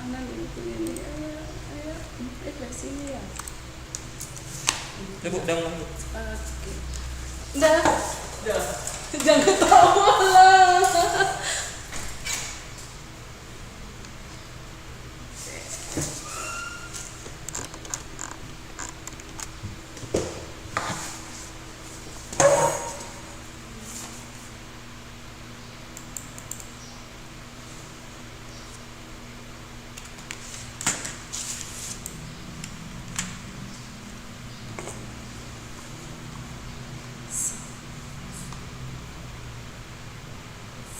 kanan ini ayo dari sini ya. Coba udah mulai. Oke. Udah. Jangan ketawa lah.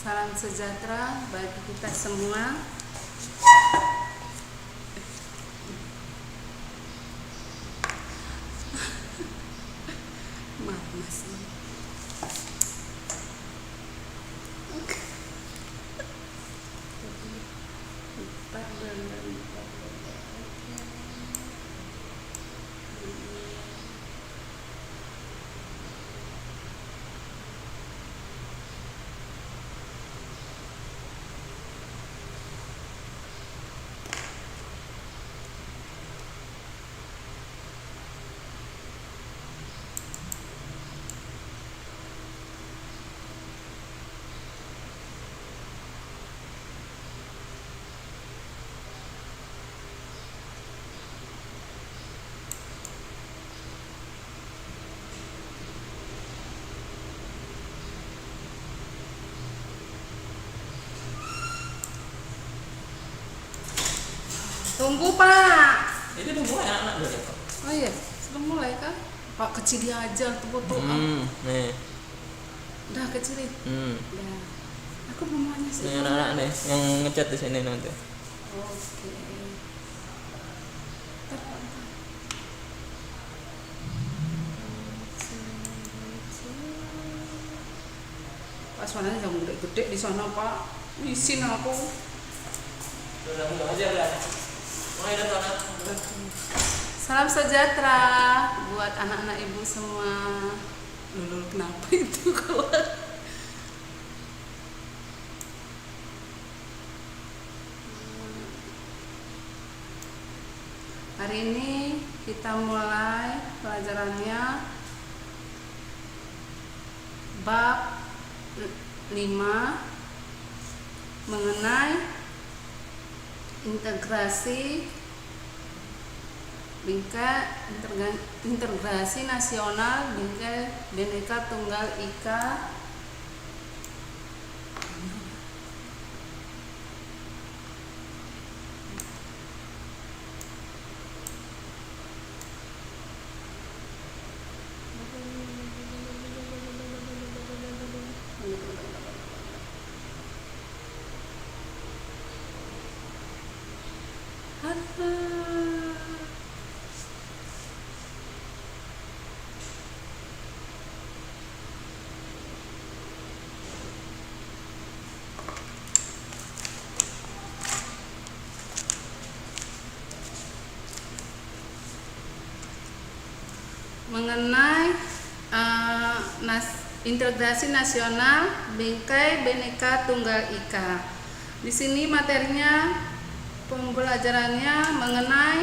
Salam sejahtera bagi kita semua. Maaf Mas. Tunggu Pak. Itu udah mulai anak udah ya, Pak. Oh iya, sudah mulai kan? Pak kecil dia aja tuh foto. Nih. Udah kecilin. Udah. Aku belum nanya sih. Nih anak-anak nih yang ngecat di sini nanti. Oke. Pak suaranya jangan gede-gede di sana Pak. Isin aku. Udah mulai aja udah. Mulai dah anak. Salam sejahtera buat anak-anak ibu semua. Lulul kenapa itu keluar? Hari ini kita mulai pelajarannya bab 5 mengenai integrasi integrasi nasional bingkai Bhinneka Tunggal Ika mengenai integrasi nasional bingkai Bhinneka Tunggal Ika. Di sini materinya pembelajarannya mengenai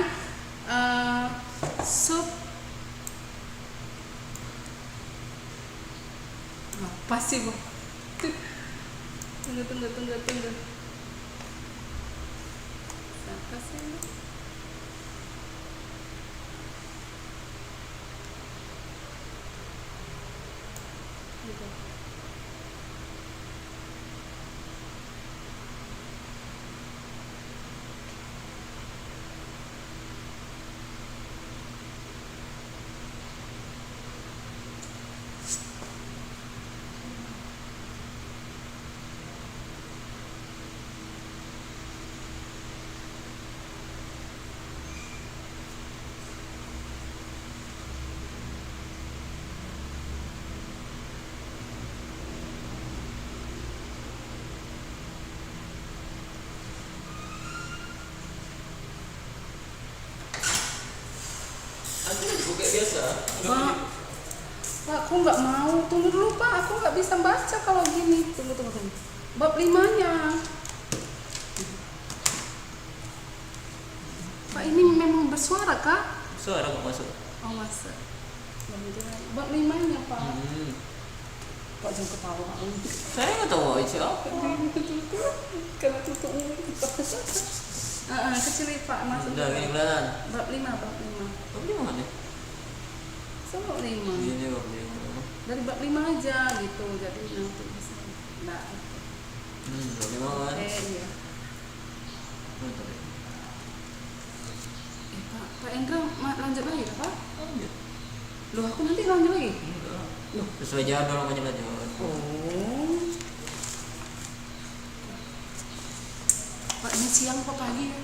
apa sih Bu? Tunggu. Siapa sih? Kayak biasa. Pak, aku nggak mau. Tunggu dulu Pak, aku nggak bisa baca kalau gini. Tunggu. Bab 5-nya. bersuara kak? Suara kok masuk. Oh masa. Bab 5-nya pak. Pak jangan ketawa. Saya nggak tahu itu apa. Kalau tutup mulut. Kecil pak masuk. Udah gini kelihatan. Bab 5, bab 5. Tapi mana nih? Bab 5. Ini bab 5. Dari bab 5 aja gitu. Jadi nanti bisa. Nah. Bab 5 kan? Iya. Mantap ya. Pak Endra lanjut lagi Pak? Lanjut. Loh aku nanti lanjut lagi? Enggak. Loh. Sesuai jadwal makanya lanjut. Oh. Pak ini siang apa pagi ya?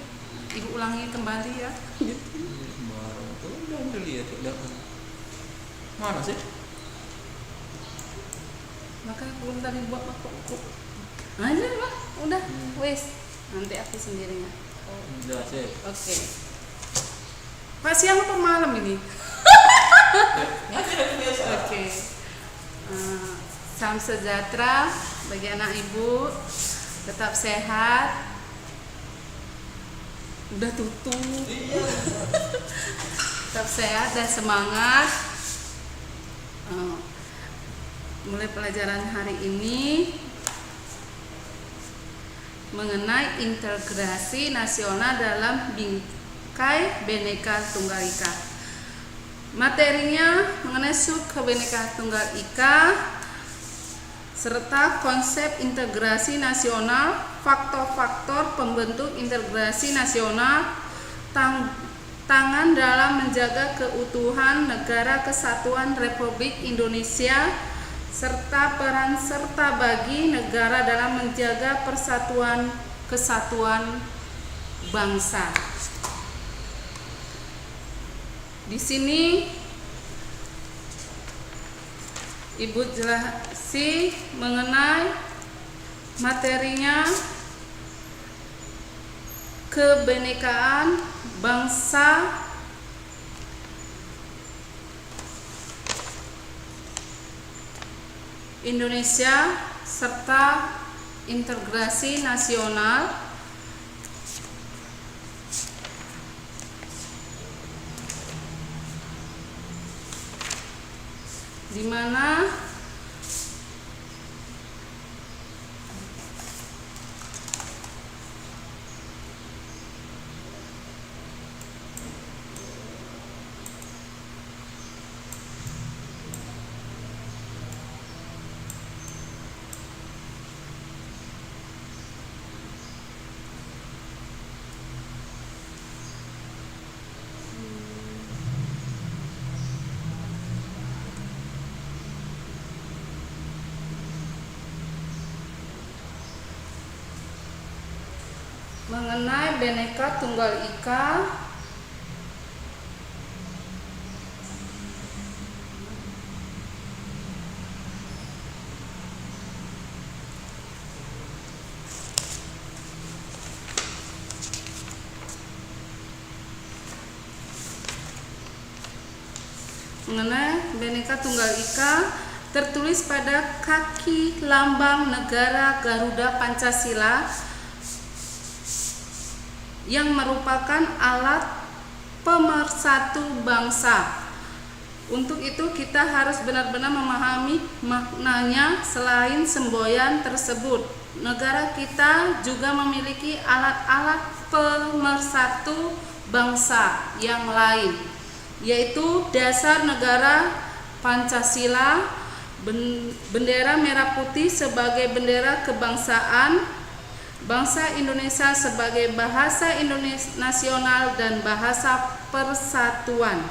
Ibu ulangi kembali ya. Baru tuh udah lihat udah. Mana sih? Makanya belum tadi buat aku. Aja Pak, udah. Wes, nanti aku sendiri ya. Udah sih. Oke. Pak siang apa malam ini? Ngasih lagi biasa. Oke. Salam sejahtera bagi anak ibu. Tetap sehat. Udah tutup. Tetap sehat dan semangat. Mulai pelajaran hari ini mengenai integrasi nasional dalam bingkai Bhinneka Tunggal Ika. Materinya mengenai sub Bhinneka Tunggal Ika serta konsep integrasi nasional, faktor-faktor pembentuk integrasi nasional, tantangan dalam menjaga keutuhan Negara Kesatuan Republik Indonesia, serta peran serta bagi negara dalam menjaga persatuan kesatuan bangsa. Di sini Ibu jelasi mengenai materinya kebinekaan bangsa Indonesia serta integrasi nasional, di mana mengenai Bhinneka Tunggal Ika tertulis pada kaki lambang negara Garuda Pancasila yang merupakan alat pemersatu bangsa. Untuk itu kita harus benar-benar memahami maknanya. Selain semboyan tersebut, negara kita juga memiliki alat-alat pemersatu bangsa yang lain, yaitu dasar negara Pancasila, bendera merah putih sebagai bendera kebangsaan, bangsa Indonesia sebagai bahasa Indonesia nasional dan bahasa persatuan,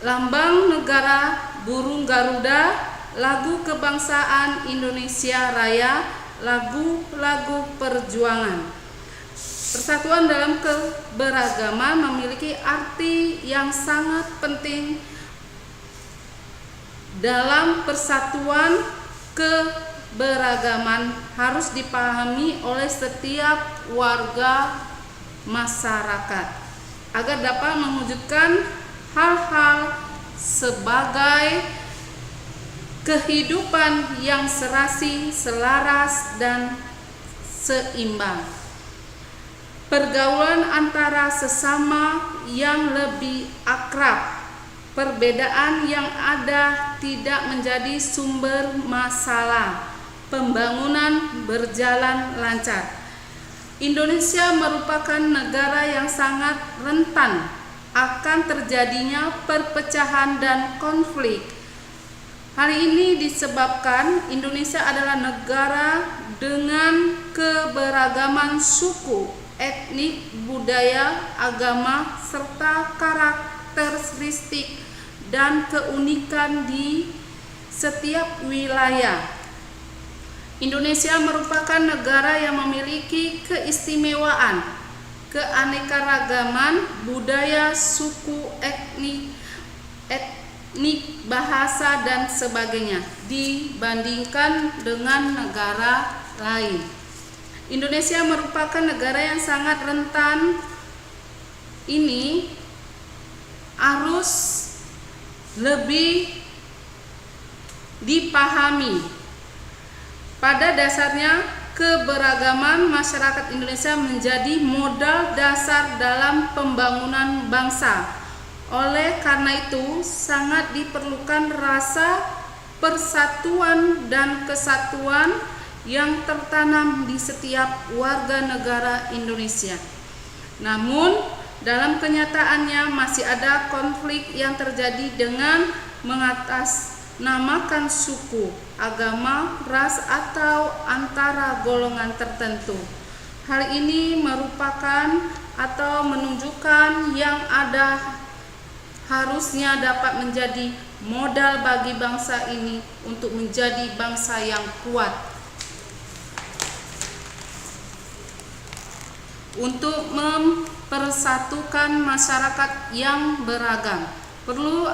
lambang negara burung Garuda, lagu kebangsaan Indonesia Raya, lagu-lagu perjuangan. Persatuan dalam keberagaman memiliki arti yang sangat penting. Dalam persatuan keberagaman harus dipahami oleh setiap warga masyarakat agar dapat mewujudkan hal-hal sebagai kehidupan yang serasi, selaras, dan seimbang. pergaulan antara sesama yang lebih akrab. Perbedaan yang ada tidak menjadi sumber masalah. Pembangunan berjalan lancar. Indonesia merupakan negara yang sangat rentan akan terjadinya perpecahan dan konflik. Hal ini disebabkan Indonesia adalah negara dengan keberagaman suku, etnik, budaya, agama, serta karakteristik dan keunikan di setiap wilayah. Indonesia merupakan negara yang memiliki keistimewaan, keanekaragaman budaya, suku, etnik, bahasa, dan sebagainya dibandingkan dengan negara lain. Indonesia merupakan negara yang sangat rentan. Ini harus lebih dipahami. Pada dasarnya, keberagaman masyarakat Indonesia menjadi modal dasar dalam pembangunan bangsa. Oleh karena itu, sangat diperlukan rasa persatuan dan kesatuan yang tertanam di setiap warga negara Indonesia. Namun, dalam kenyataannya masih ada konflik yang terjadi dengan mengatasnamakan suku, agama, ras, atau antara golongan tertentu. Hal ini merupakan atau menunjukkan yang ada harusnya dapat menjadi modal bagi bangsa ini untuk menjadi bangsa yang kuat. Untuk mempersatukan masyarakat yang beragam, perlu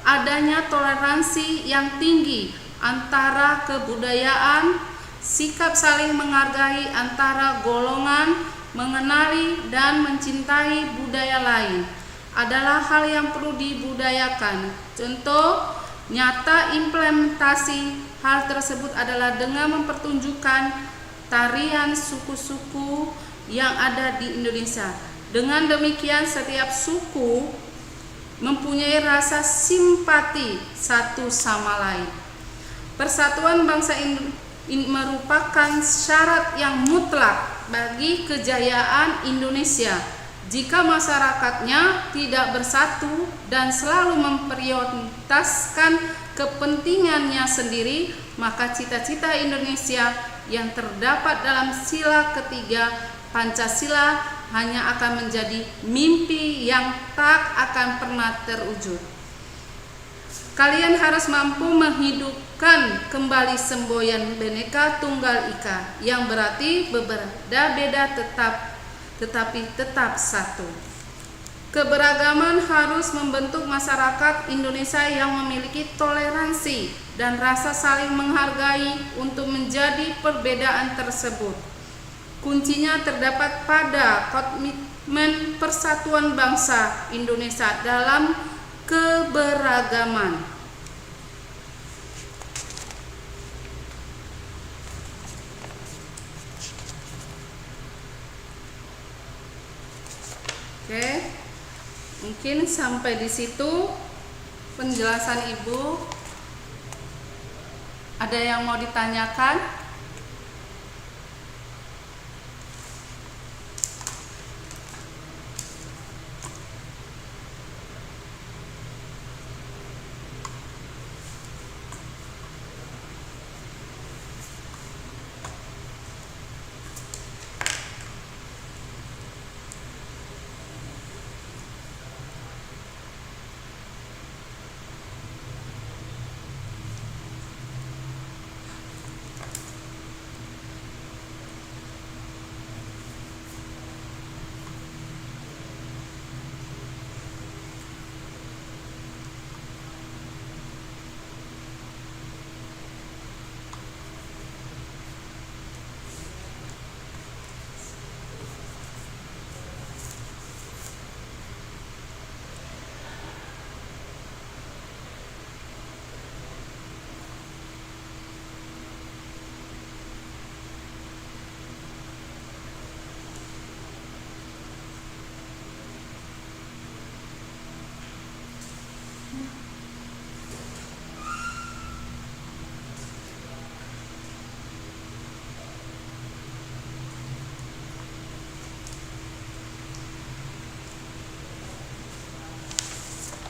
adanya toleransi yang tinggi antara kebudayaan, sikap saling menghargai antara golongan, mengenali dan mencintai budaya lain adalah hal yang perlu dibudayakan. Contoh nyata implementasi hal tersebut adalah dengan mempertunjukkan tarian suku-suku yang ada di Indonesia. Dengan demikian, setiap suku mempunyai rasa simpati satu sama lain. Persatuan bangsa ini merupakan syarat yang mutlak bagi kejayaan Indonesia. Jika masyarakatnya tidak bersatu dan selalu memprioritaskan kepentingannya sendiri, maka cita-cita Indonesia yang terdapat dalam sila ketiga Pancasila hanya akan menjadi mimpi yang tak akan pernah terwujud. Kalian harus mampu menghidupkan kembali semboyan Bhinneka Tunggal Ika, yang berarti berbeda-beda tetapi tetap satu. Keberagaman harus membentuk masyarakat Indonesia yang memiliki toleransi dan rasa saling menghargai untuk menjadi perbedaan tersebut. Kuncinya terdapat pada komitmen persatuan bangsa Indonesia dalam keberagaman. Oke, mungkin sampai di situ penjelasan Ibu. Ada yang mau ditanyakan?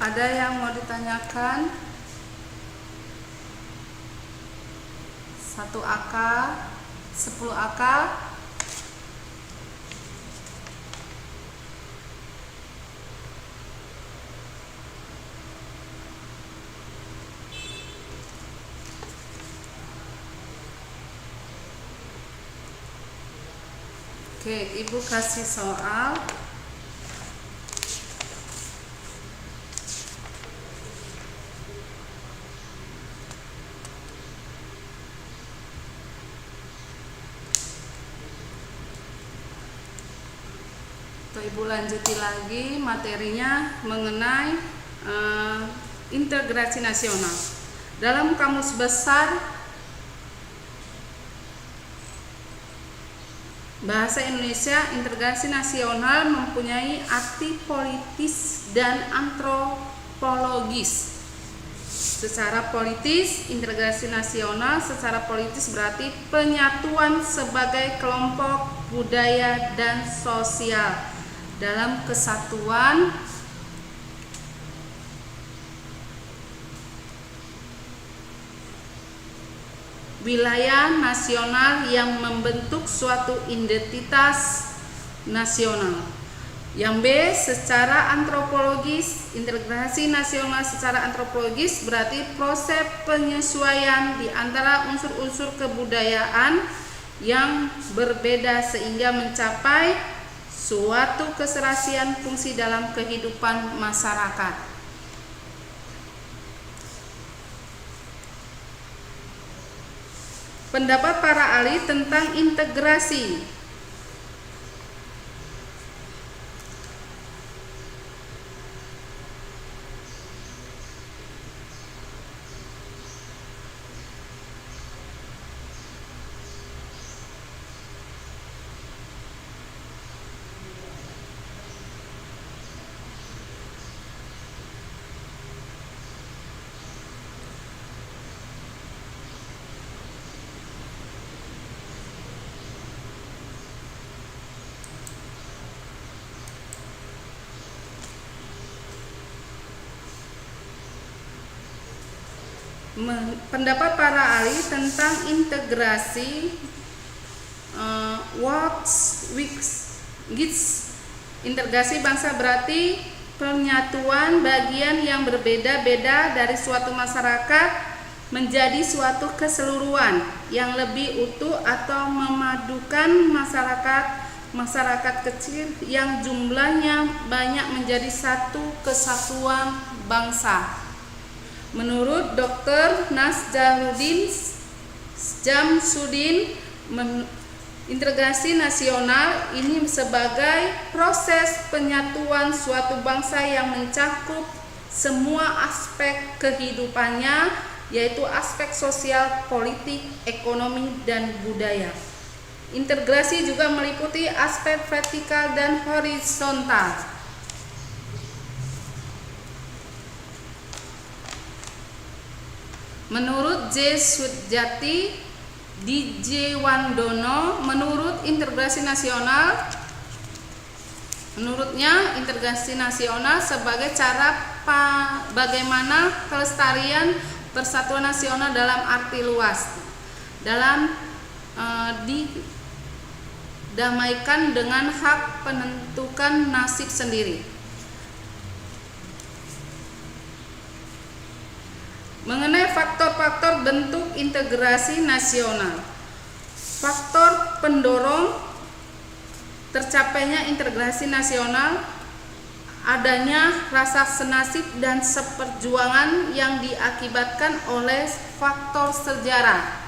Ada yang mau ditanyakan? 1 akal, 10 akal. Oke, Ibu kasih soal. Ibu lanjuti lagi materinya mengenai integrasi nasional. Dalam Kamus Besar Bahasa Indonesia, integrasi nasional mempunyai arti politis dan antropologis. Secara politis, integrasi nasional secara politis berarti penyatuan sebagai kelompok budaya dan sosial dalam kesatuan wilayah nasional yang membentuk suatu identitas nasional. Yang B, secara antropologis, integrasi nasional secara antropologis berarti proses penyesuaian di antara unsur-unsur kebudayaan yang berbeda sehingga mencapai suatu keserasian fungsi dalam kehidupan masyarakat. Pendapat para ahli tentang integrasi. Pendapat para ahli tentang integrasi. Integrasi bangsa berarti penyatuan bagian yang berbeda-beda dari suatu masyarakat menjadi suatu keseluruhan yang lebih utuh atau memadukan masyarakat kecil yang jumlahnya banyak menjadi satu kesatuan bangsa. Menurut Dr. Nasjaruddin Jamsudin, integrasi nasional ini sebagai proses penyatuan suatu bangsa yang mencakup semua aspek kehidupannya, yaitu aspek sosial, politik, ekonomi, dan budaya. Integrasi juga meliputi aspek vertikal dan horizontal. Menurut J. Sudjati DJ Wandono, menurutnya integrasi nasional sebagai cara bagaimana kelestarian persatuan nasional dalam arti luas dalam didamaikan dengan hak penentukan nasib sendiri. Mengenai faktor-faktor bentuk integrasi nasional, faktor pendorong tercapainya integrasi nasional adanya rasa senasib dan seperjuangan yang diakibatkan oleh faktor sejarah,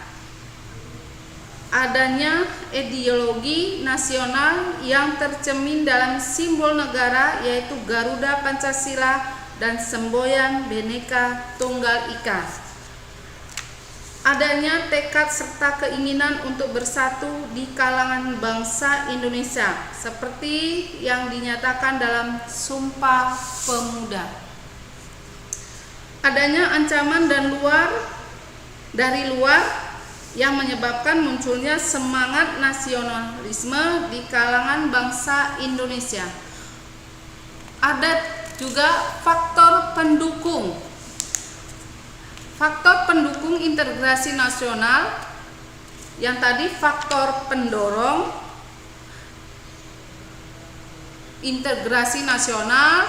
adanya ideologi nasional yang tercermin dalam simbol negara yaitu Garuda Pancasila dan semboyan Bhinneka Tunggal Ika, adanya tekad serta keinginan untuk bersatu di kalangan bangsa Indonesia seperti yang dinyatakan dalam Sumpah Pemuda, adanya ancaman dari luar yang menyebabkan munculnya semangat nasionalisme di kalangan bangsa Indonesia, juga faktor pendukung. Faktor pendukung integrasi nasional, yang tadi faktor pendorong integrasi nasional,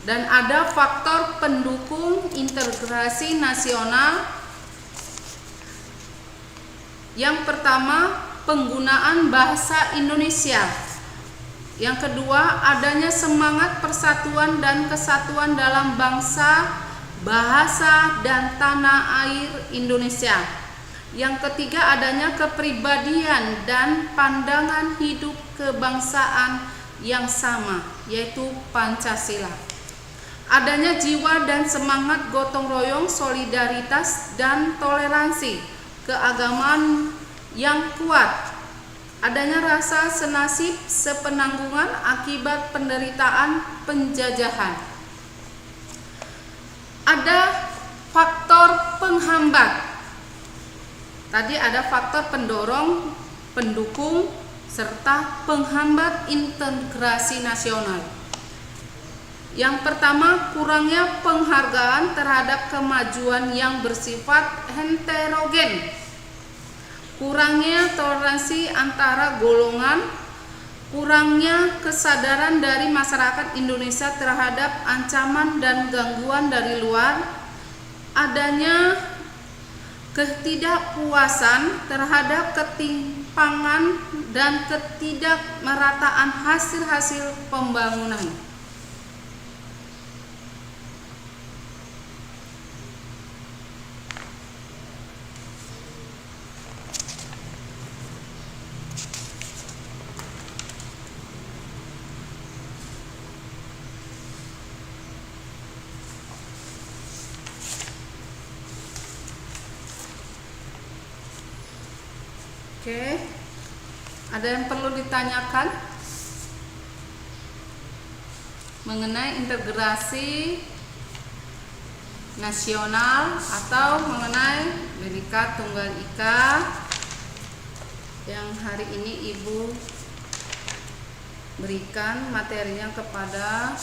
dan ada faktor pendukung integrasi nasional. Yang pertama, penggunaan bahasa Indonesia. Yang kedua, adanya semangat persatuan dan kesatuan dalam bangsa, bahasa, dan tanah air Indonesia. Yang ketiga, adanya kepribadian dan pandangan hidup kebangsaan yang sama, yaitu Pancasila. Adanya jiwa dan semangat gotong royong, solidaritas, dan toleransi keagamaan yang kuat. Adanya rasa senasib sepenanggungan akibat penderitaan penjajahan. Ada faktor penghambat. Tadi ada faktor pendorong, pendukung, serta penghambat integrasi nasional. Yang pertama, kurangnya penghargaan terhadap kemajuan yang bersifat heterogen. Kurangnya toleransi antara golongan, kurangnya kesadaran dari masyarakat Indonesia terhadap ancaman dan gangguan dari luar, adanya ketidakpuasan terhadap ketimpangan dan ketidakmerataan hasil-hasil pembangunan. Oke, ada yang perlu ditanyakan mengenai integrasi nasional atau mengenai Bhinneka Tunggal Ika yang hari ini Ibu berikan materinya kepada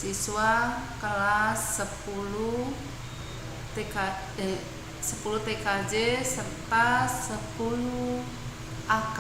siswa kelas 10 TKJ serta 10 AK.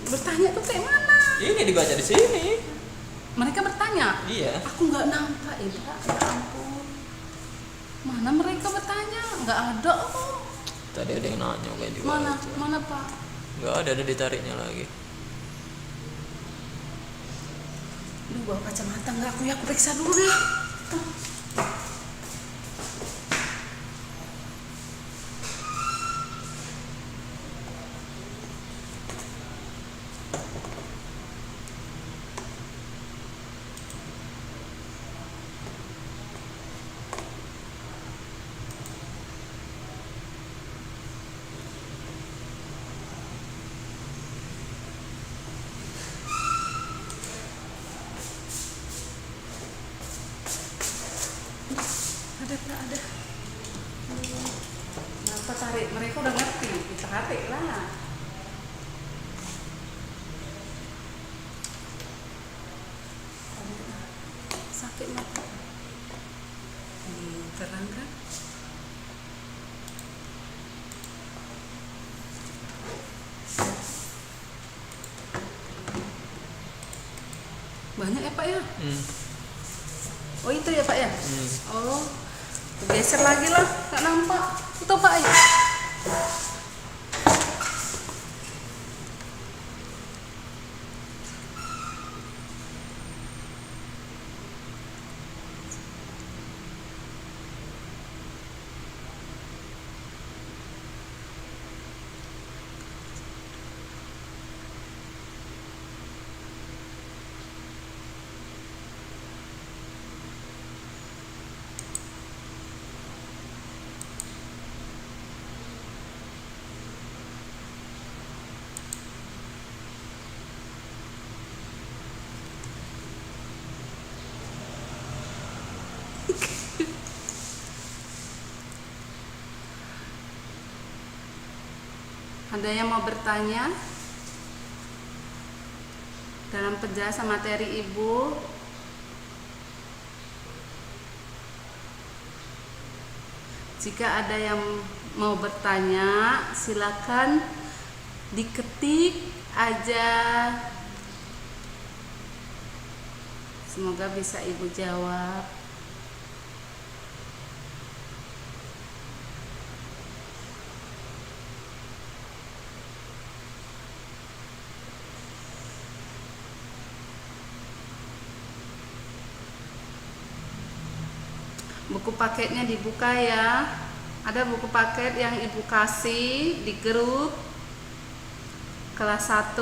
Bertanya tuh kayak mana? Ini dibaca di sini. Mereka bertanya? Iya. Aku nggak nampak ya, ya ampun. Mana mereka bertanya? Nggak ada kok. Tadi ada yang nanya kayak juga. Mana Pak? Nggak ada ditariknya lagi. Lu bawa kacamata nggak? Aku periksa dulu deh. tak ada. Kenapa tarik? Mereka udah ngerti, kita tarik lah. Sakit mata. Ini terang kan? Banyak ya Pak ya? Oh itu ya Pak ya? Oh, geser lagi lah, nggak nampak. Itu Pak ya? Ada yang mau bertanya dalam penjelasan materi Ibu? Jika ada yang mau bertanya, silakan diketik aja. Semoga bisa Ibu jawab. Buku paketnya dibuka ya. Ada buku paket yang Ibu kasih di grup kelas 1,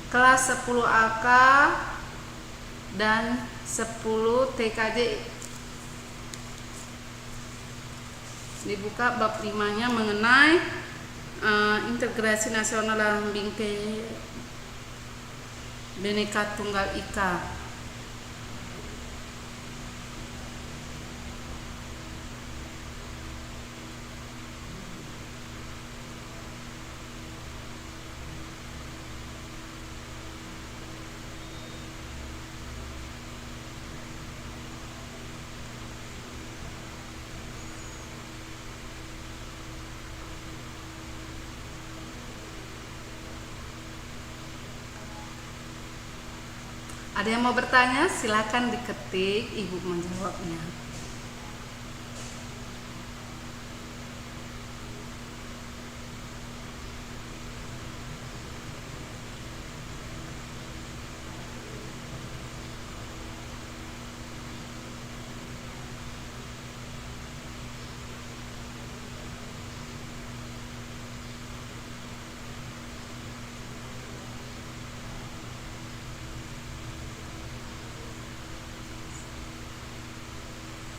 kelas 10 AK dan 10 TKJ. Dibuka bab 5-nya mengenai integrasi nasional dalam bingkai Bhinneka Tunggal Ika. Ada yang mau bertanya? Silakan diketik, Ibu menjawabnya.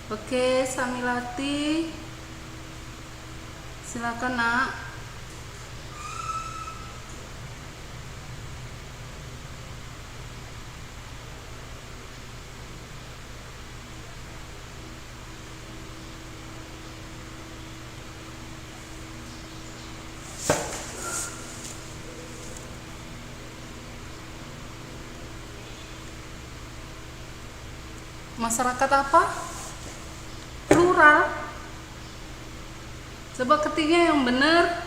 Oke, Samilati, silakan Nak. Masyarakat apa? Plural. Coba ketiknya yang benar.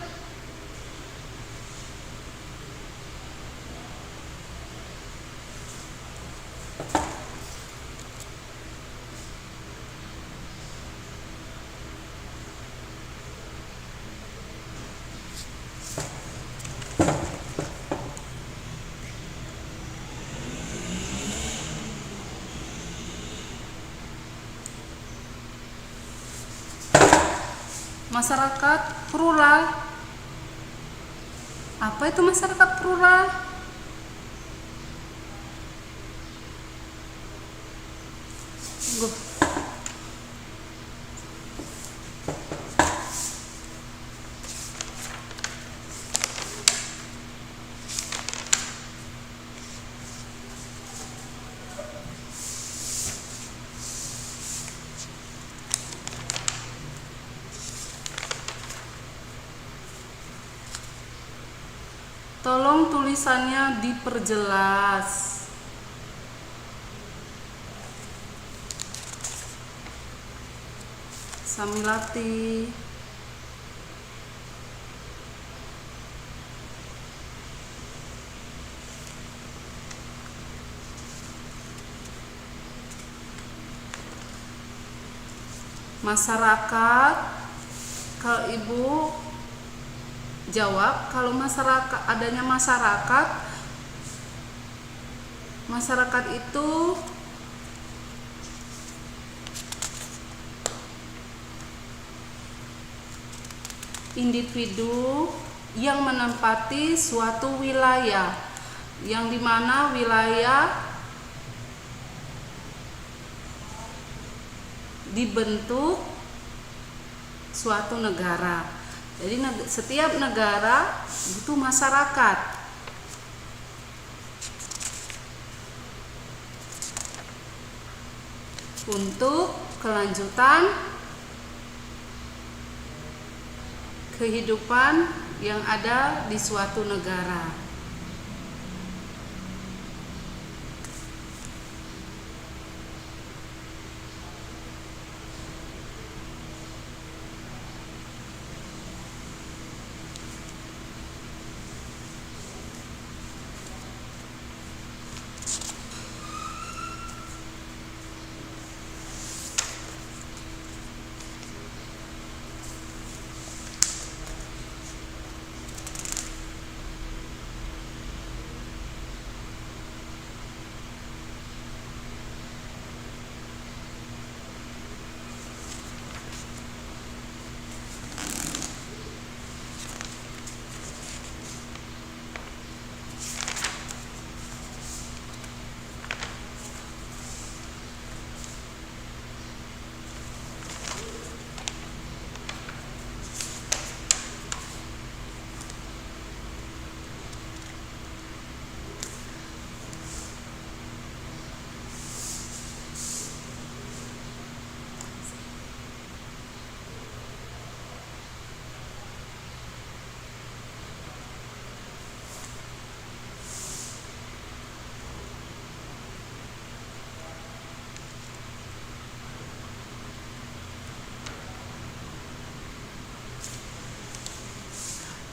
Masyarakat plural. Apa itu masyarakat plural? tolong tulisannya diperjelas. Samilati. Masyarakat, kalau Ibu jawab, kalau masyarakat, adanya masyarakat itu individu yang menempati suatu wilayah, yang dimana wilayah dibentuk suatu negara. Jadi setiap negara butuh masyarakat. Untuk kelanjutan kehidupan yang ada di suatu negara.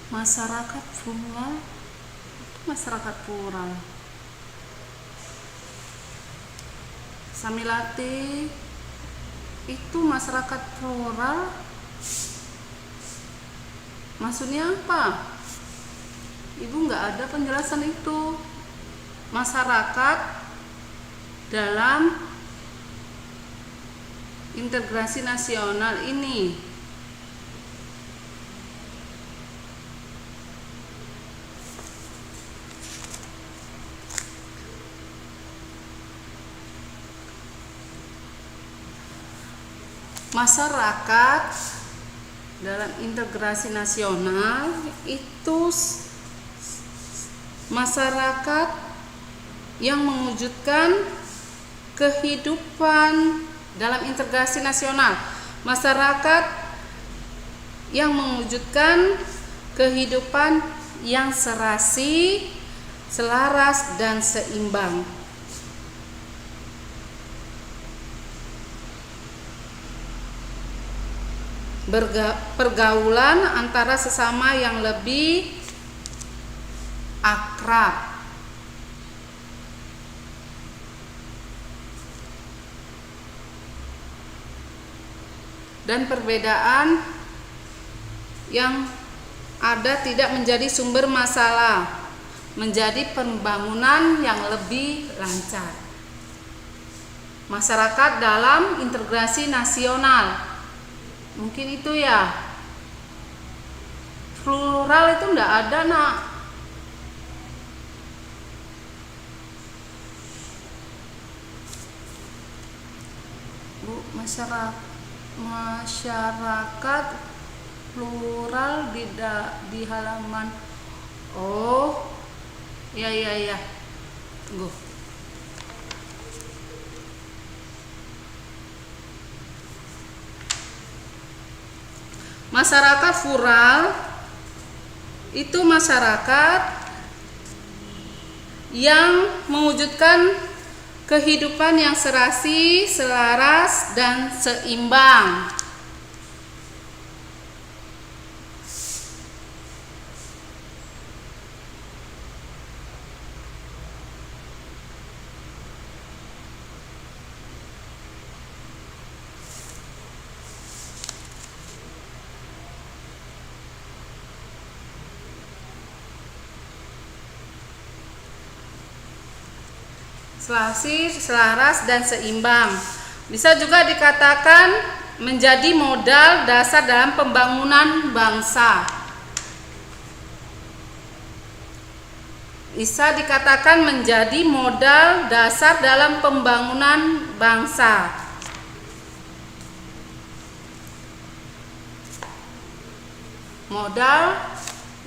Masyarakat plural. Samilati itu masyarakat plural. Maksudnya apa? Ibu nggak ada penjelasan itu. Masyarakat dalam integrasi nasional ini masyarakat dalam integrasi nasional itu masyarakat yang mewujudkan kehidupan dalam integrasi nasional. Masyarakat yang mewujudkan kehidupan yang serasi, selaras, dan seimbang. Pergaulan antara sesama yang lebih akrab. Dan perbedaan yang ada tidak menjadi sumber masalah, menjadi pembangunan yang lebih lancar. Masyarakat dalam integrasi nasional. Mungkin itu ya. Plural itu enggak ada, Nak. Bu, masyarakat plural di halaman. Oh. Ya. Tunggu. Masyarakat plural itu masyarakat yang mewujudkan kehidupan yang serasi, selaras, dan seimbang. Serasi, selaras, dan seimbang. Bisa juga dikatakan menjadi modal dasar dalam pembangunan bangsa. Bisa dikatakan menjadi modal dasar dalam pembangunan bangsa. Modal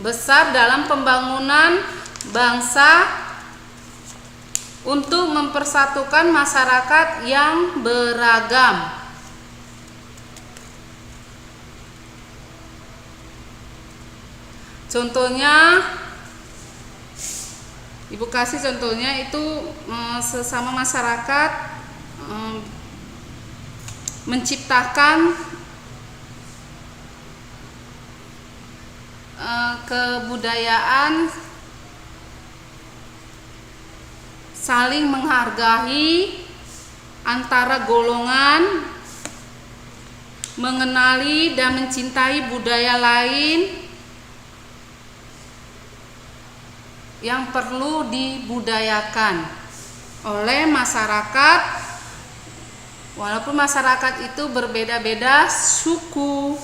besar dalam pembangunan bangsa untuk mempersatukan masyarakat yang beragam. Contohnya, Ibu kasih contohnya itu sesama masyarakat menciptakan kebudayaan saling menghargai antara golongan, mengenali dan mencintai budaya lain yang perlu dibudayakan oleh masyarakat, walaupun masyarakat itu berbeda-beda suku,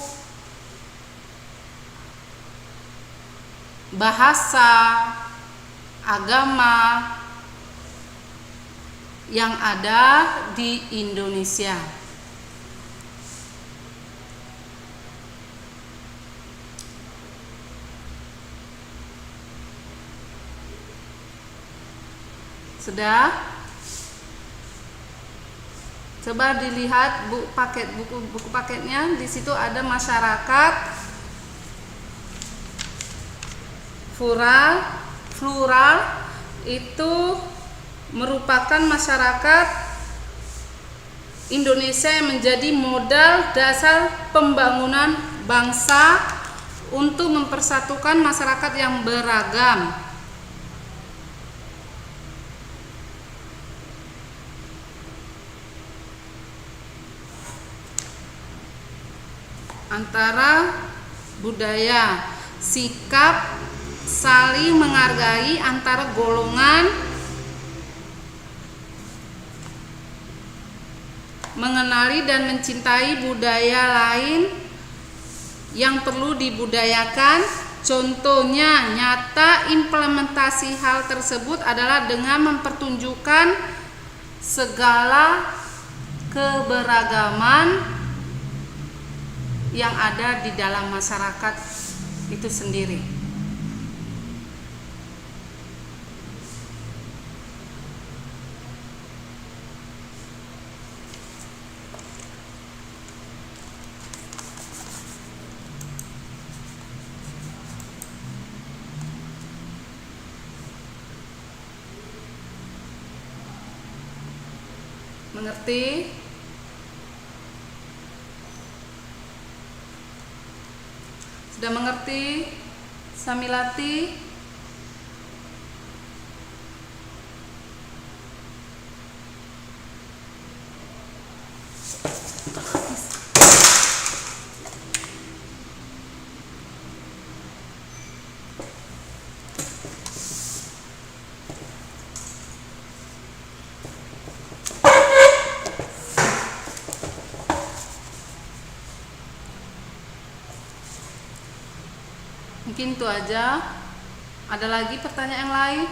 bahasa, agama yang ada di Indonesia. Sudah? Coba dilihat buku paketnya. Di situ ada masyarakat plural itu merupakan masyarakat Indonesia yang menjadi modal dasar pembangunan bangsa untuk mempersatukan masyarakat yang beragam. Antara budaya, sikap saling menghargai antara golongan, mengenali dan mencintai budaya lain yang perlu dibudayakan. Contohnya nyata implementasi hal tersebut adalah dengan mempertunjukkan segala keberagaman yang ada di dalam masyarakat itu sendiri. Mengerti? Sudah mengerti, Samilati? Mungkin itu aja. Ada lagi pertanyaan yang lain?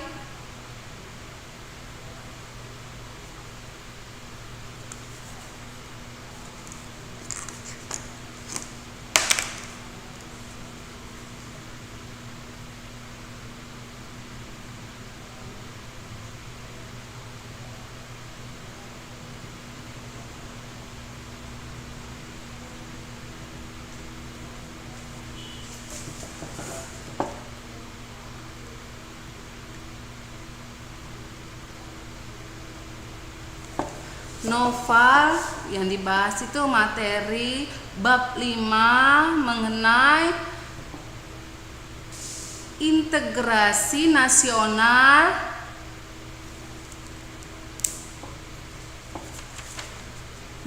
Novel yang dibahas itu materi bab 5 mengenai integrasi nasional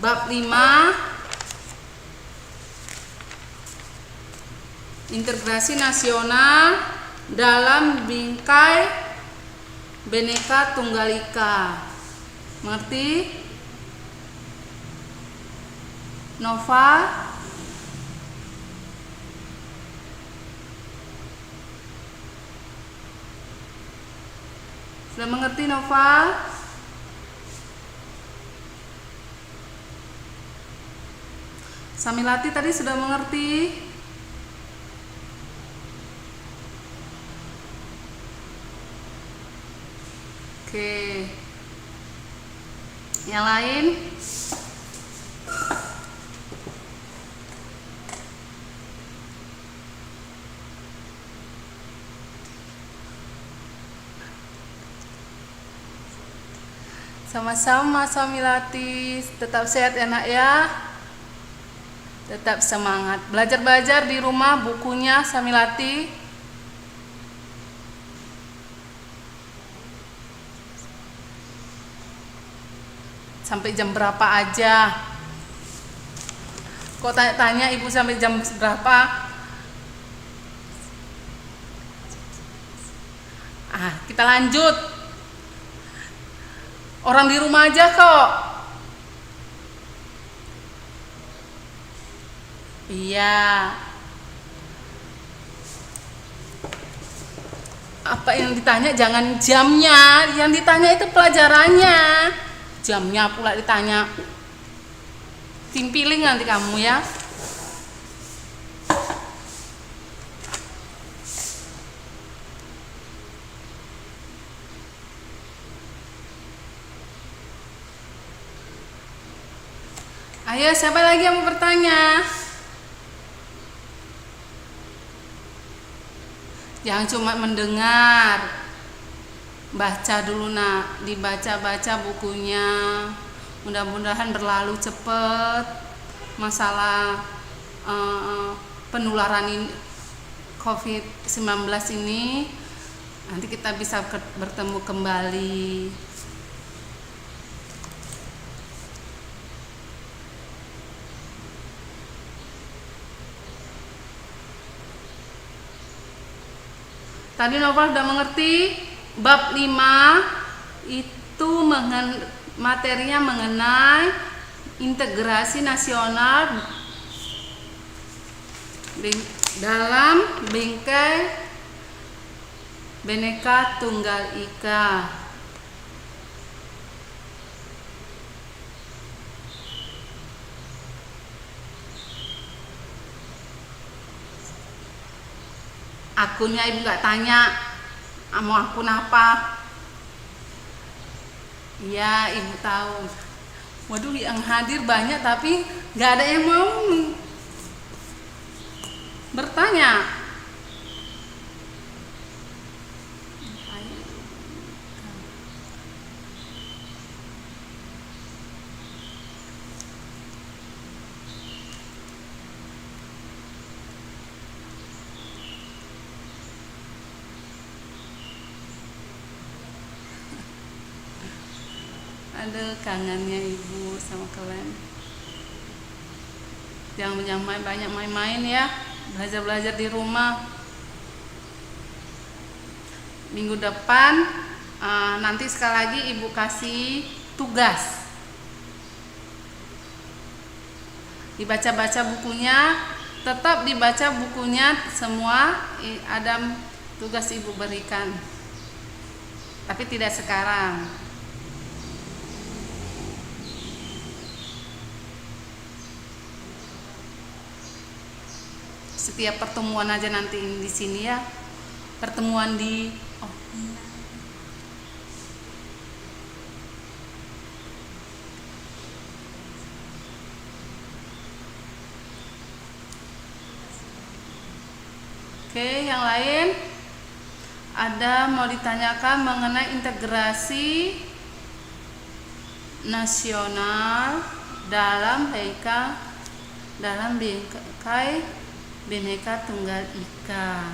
bab 5 integrasi nasional dalam bingkai Bhinneka Tunggal Ika. Mengerti? Nova? Sudah mengerti Nova? Samilati tadi sudah mengerti? Oke. Yang lain? Sama-sama Samilati, tetap sehat ya nak ya. Tetap semangat. Belajar-belajar di rumah bukunya Samilati. Sampai jam berapa aja? Kok tanya-tanya ibu sampai jam berapa? Kita lanjut. Orang di rumah aja kok. Iya. Apa yang ditanya jangan jamnya, yang ditanya itu pelajarannya. Jamnya pula ditanya. Timpiling nanti kamu ya. Ayo, siapa lagi yang mau bertanya? Jangan cuma mendengar. Baca dulu nak, dibaca-baca bukunya. Mudah-mudahan berlalu cepat masalah penularan COVID-19 ini. Nanti kita bisa bertemu kembali. Tadi Nova sudah mengerti bab 5 itu materinya mengenai integrasi nasional dalam bingkai Bhinneka Tunggal Ika. Akunnya ibu nggak tanya mau akun apa. Iya ibu tahu. Waduh yang hadir banyak tapi nggak ada yang mau bertanya. Aduh kangennya ibu sama kalian. Jangan banyak main-main ya. Belajar-belajar di rumah. Minggu depan nanti sekali lagi ibu kasih tugas. Dibaca-baca bukunya. Tetap dibaca bukunya semua. Ada tugas ibu berikan. Tapi tidak sekarang. Setiap pertemuan aja nanti di sini ya. Pertemuan di Oke, yang lain ada mau ditanyakan mengenai integrasi nasional dalam bingkai Bhinneka Tunggal Ika.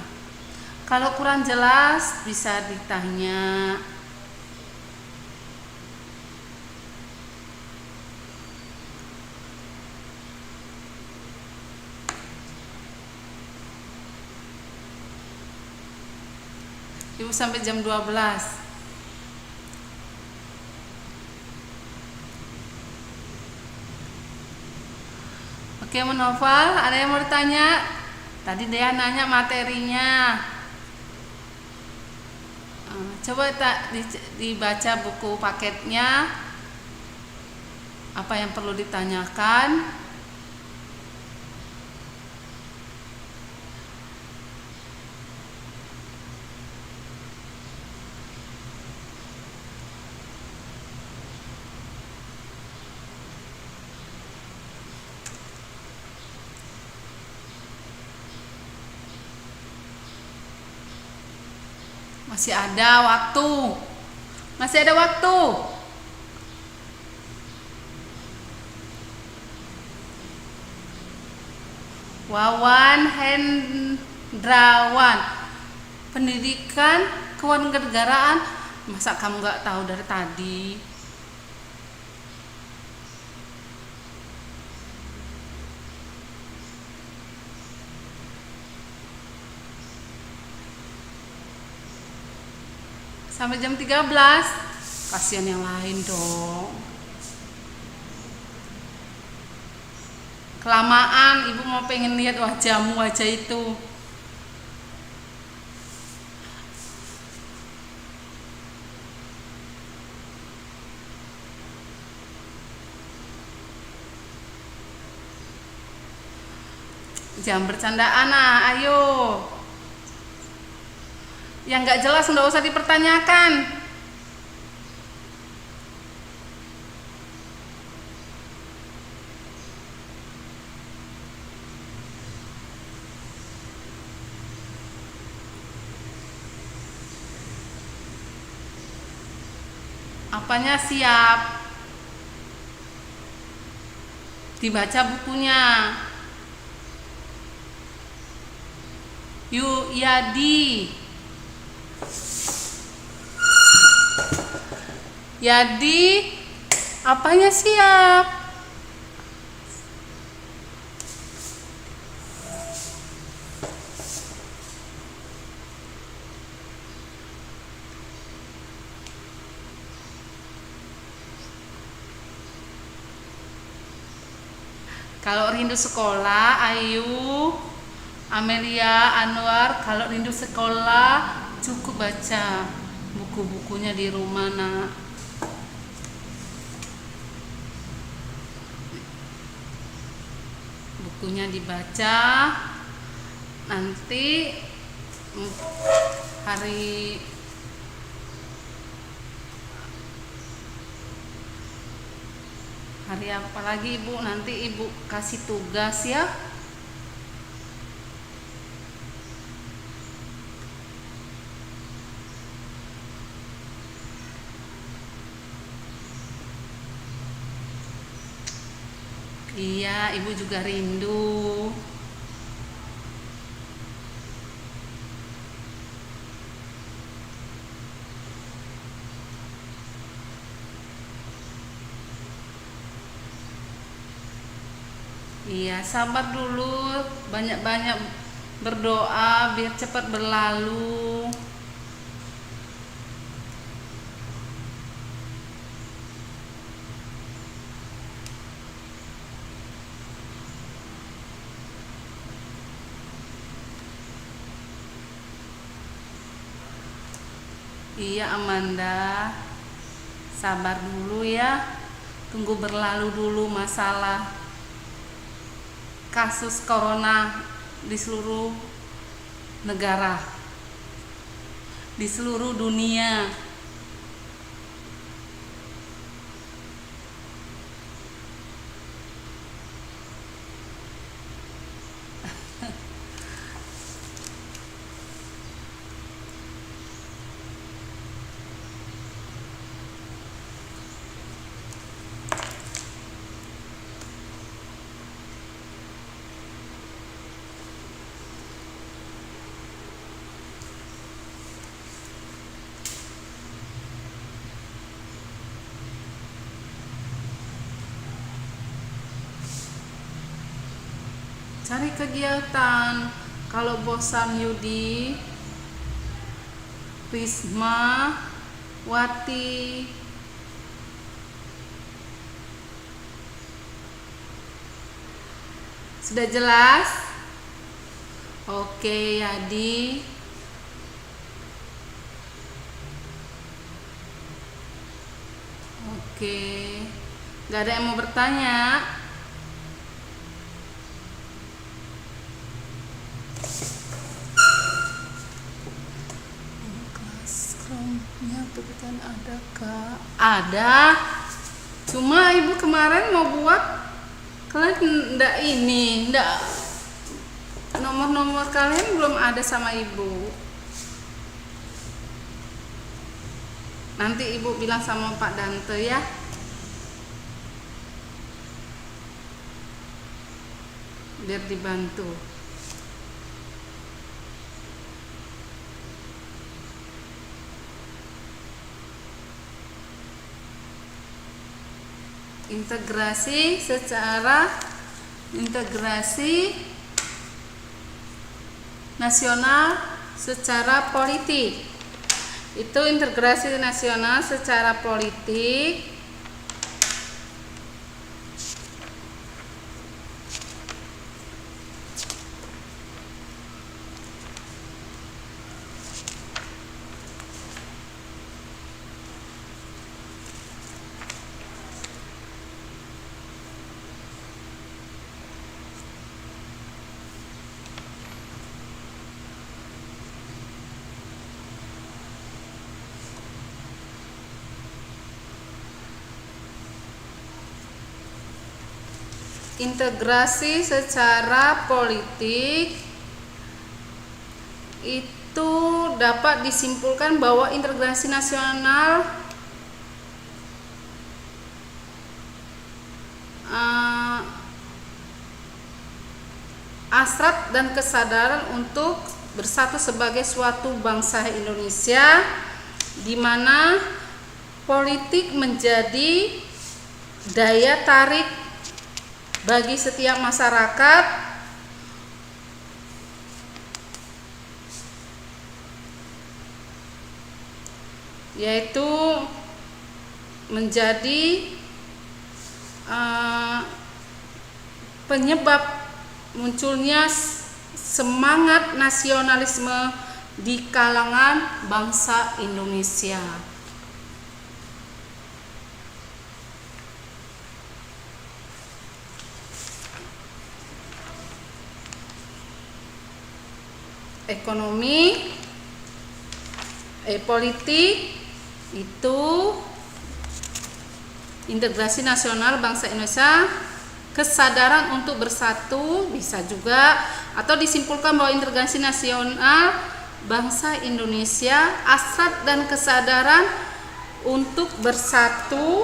Kalau kurang jelas bisa ditanya. Ibu sampai jam 12. Oke, Noval, ada yang mau ditanya? Tadi dia nanya materinya. Coba dibaca buku paketnya. Apa yang perlu ditanyakan? Masih ada waktu. Wawan Hendrawan, pendidikan kewarganegaraan. Masa kamu nggak tahu dari tadi? Sampai jam 13. Kasihan yang lain dong. Kelamaan, ibu mau pengen lihat wajahmu aja itu. Jangan bercandaan, ayo. Yang nggak jelas nggak usah dipertanyakan. Apanya siap? Dibaca bukunya. Yuk, Yadi. Yadi, apanya siap? Kalau rindu sekolah, Ayu, Amelia, Anwar, kalau rindu sekolah cukup baca buku-bukunya di rumah, nak. Bukunya dibaca, nanti hari apa lagi ibu, nanti ibu kasih tugas ya. Iya, ibu juga rindu. Iya, sabar dulu, banyak-banyak berdoa biar cepat berlalu. Iya, Amanda, sabar dulu ya, tunggu berlalu dulu masalah kasus corona di seluruh negara, di seluruh dunia. Cari kegiatan. Kalau bosan Yudi, Risma, Wati, sudah jelas? Oke, Yadi. Oke, gak ada yang mau bertanya? Kelasnya kebetulan ada Kak? Ada. Cuma ibu kemarin mau buat, kalian ndak nomor-nomor kalian belum ada sama ibu. Nanti ibu bilang sama Pak Dante ya. Biar dibantu. Integrasi nasional secara politik. Itu integrasi nasional secara politik. Integrasi secara politik itu dapat disimpulkan bahwa integrasi nasional hasrat dan kesadaran untuk bersatu sebagai suatu bangsa Indonesia, di mana politik menjadi daya tarik bagi setiap masyarakat yaitu menjadi penyebab munculnya semangat nasionalisme di kalangan bangsa Indonesia. Ekonomi, politik itu integrasi nasional bangsa Indonesia, kesadaran untuk bersatu bisa juga, atau disimpulkan bahwa integrasi nasional bangsa Indonesia, hasrat dan kesadaran untuk bersatu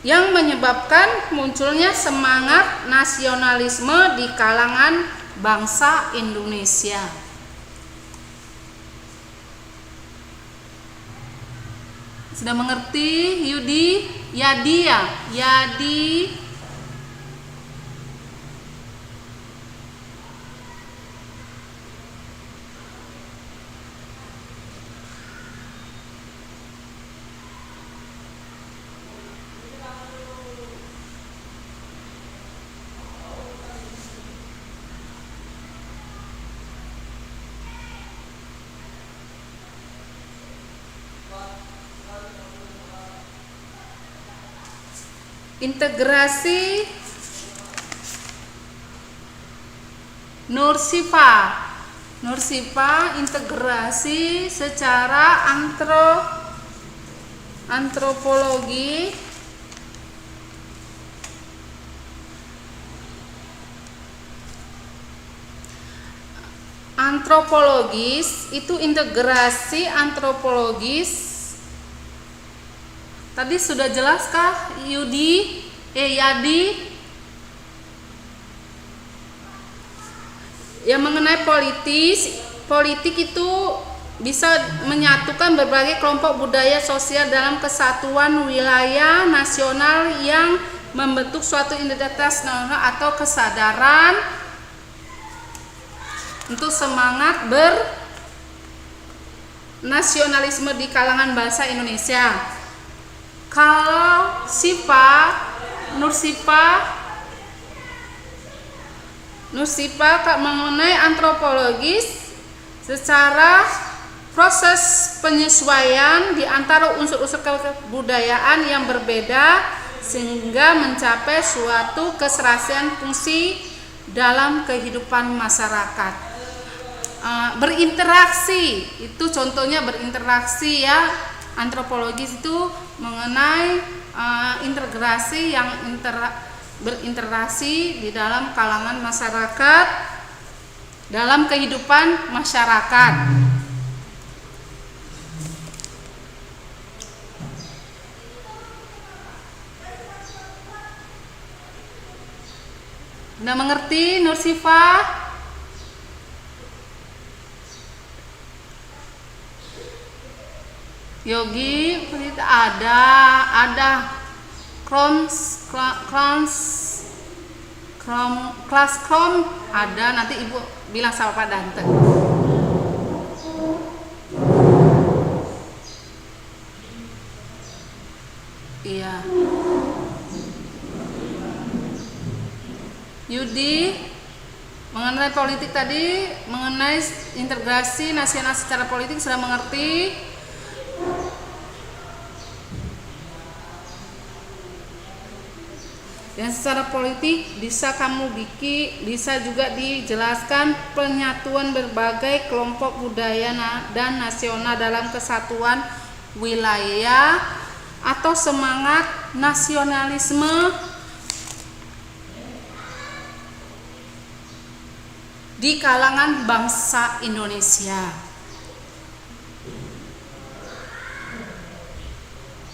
yang menyebabkan munculnya semangat nasionalisme di kalangan bangsa Indonesia. Sudah mengerti Yudi? Yadi ya? Yadi. Integrasi Nursipa integrasi secara antropologi antropologis, itu integrasi antropologis. Tadi sudah jelaskah Yadi? Yang mengenai politik itu bisa menyatukan berbagai kelompok budaya sosial dalam kesatuan wilayah nasional yang membentuk suatu identitas nasional atau kesadaran untuk semangat bernasionalisme di kalangan bangsa Indonesia. Kalau Nursipa mengenai antropologis secara proses penyesuaian di antara unsur-unsur kebudayaan yang berbeda sehingga mencapai suatu keserasian fungsi dalam kehidupan masyarakat. Berinteraksi, itu contohnya berinteraksi ya. Antropologis itu mengenai integrasi yang berinteraksi di dalam kalangan masyarakat, dalam kehidupan masyarakat. Anda mengerti, Nursifa? Yogi, ada Classroom ada, nanti Ibu bilang sama Pak Dante. Iya. Yudi, mengenai politik tadi, mengenai integrasi nasional secara politik sudah mengerti. Dan secara politik bisa bisa juga dijelaskan penyatuan berbagai kelompok budaya dan nasional dalam kesatuan wilayah atau semangat nasionalisme di kalangan bangsa Indonesia.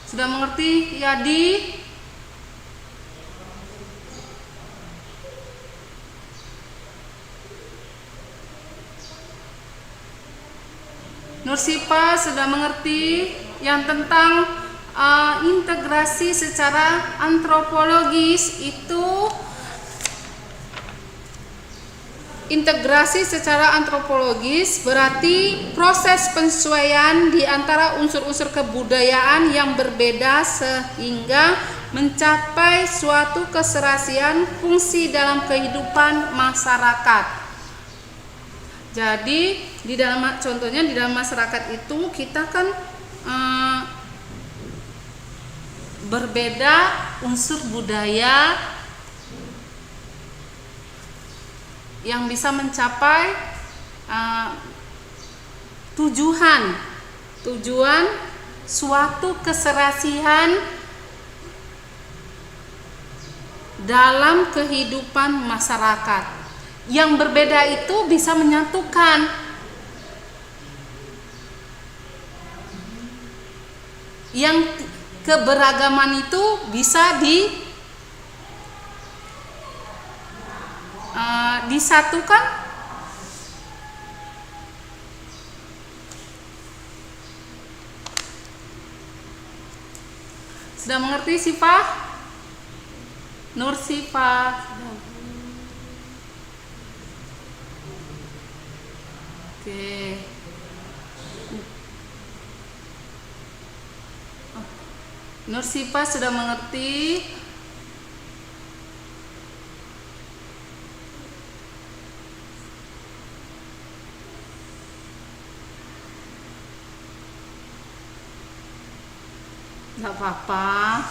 Sudah mengerti, Yadi? Nursipa sudah mengerti yang tentang integrasi secara antropologis itu. Integrasi secara antropologis berarti proses penyesuaian di antara unsur-unsur kebudayaan yang berbeda sehingga mencapai suatu keserasian fungsi dalam kehidupan masyarakat. Jadi contohnya di dalam masyarakat itu kita kan berbeda unsur budaya yang bisa mencapai tujuan suatu keserasian dalam kehidupan masyarakat. Yang berbeda itu bisa menyatukan. Yang keberagaman itu bisa disatukan. Sudah mengerti Sifah? Nursifah. Oke. Nursifah sudah mengerti. Enggak apa-apa.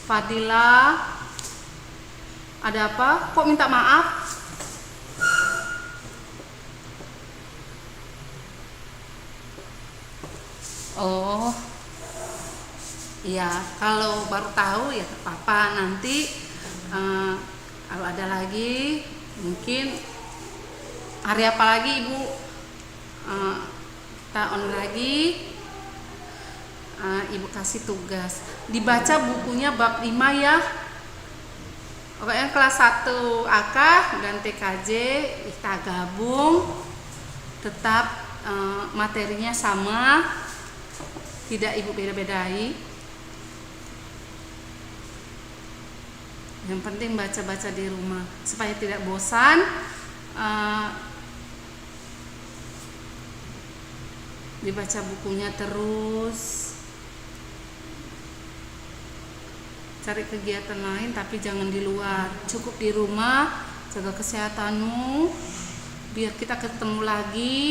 Fadila, ada apa? Kok minta maaf? Oh, iya. Kalau baru tahu ya apa nanti kalau ada lagi mungkin hari apa lagi Ibu kita on lagi. Ibu kasih tugas dibaca bukunya bab 5 ya. Pokoknya kelas 1 AK dan TKJ kita gabung, tetap materinya sama, tidak ibu beda-bedai. Yang penting baca-baca di rumah supaya tidak bosan. Dibaca bukunya terus. Cari kegiatan lain tapi jangan di luar, cukup di rumah, jaga kesehatanmu biar kita ketemu lagi.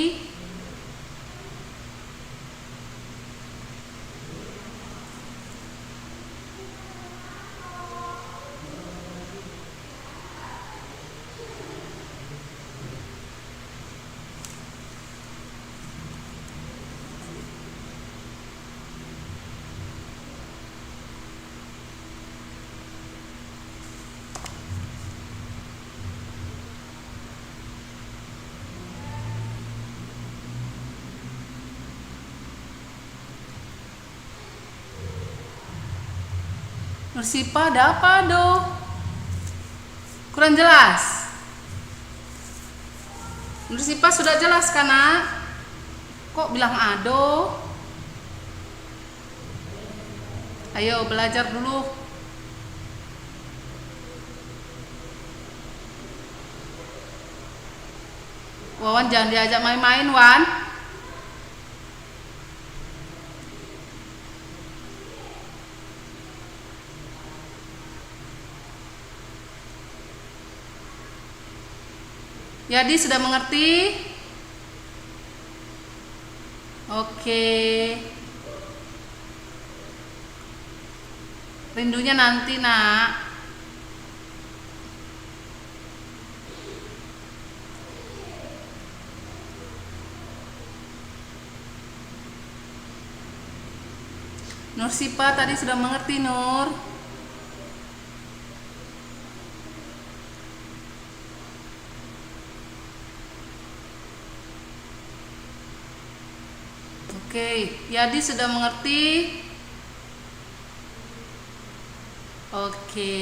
Nursipa, ada apa do? Kurang jelas? Nursipa sudah jelas kan nak? Kok bilang ado? Ayo belajar dulu. Wawan jangan diajak main-main, Wan. Yadi sudah mengerti? Oke. Rindunya nanti nak. Nursipa tadi sudah mengerti, Nur. Oke, Yadi sudah mengerti? Oke.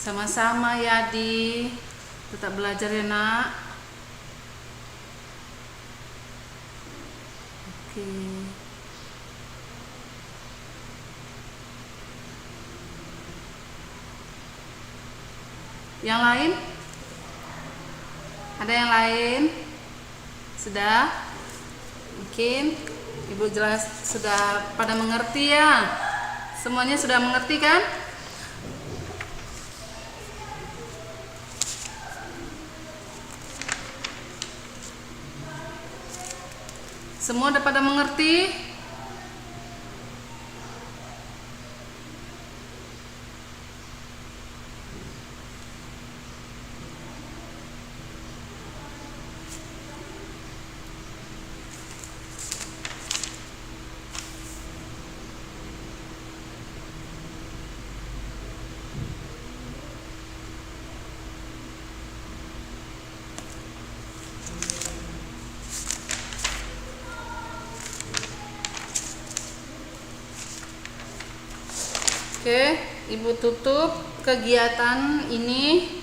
Sama-sama Yadi. Tetap belajar ya nak. Oke. Yang lain? Ada yang lain? Sudah? Mungkin Ibu jelas sudah pada mengerti ya? Semuanya sudah mengerti kan? Semua udah pada mengerti? Oke, Ibu tutup kegiatan ini.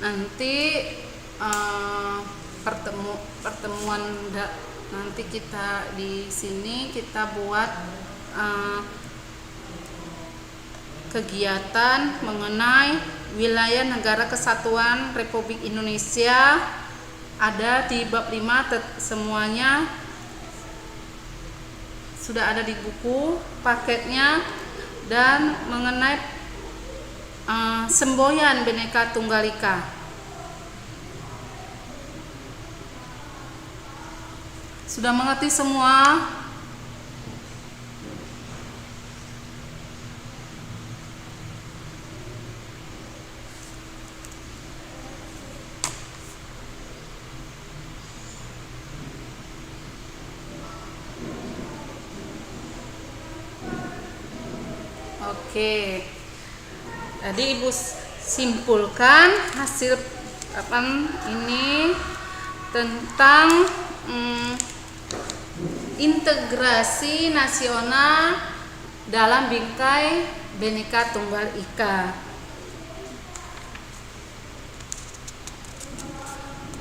Nanti pertemuan nanti kita di sini kita buat kegiatan mengenai wilayah negara kesatuan Republik Indonesia, ada di bab 5, semuanya sudah ada di buku paketnya, dan mengenai semboyan Bhinneka Tunggal Ika. Sudah mengerti semua? Oke. Jadi Ibu simpulkan hasil ini tentang integrasi nasional dalam bingkai Bhinneka Tunggal Ika,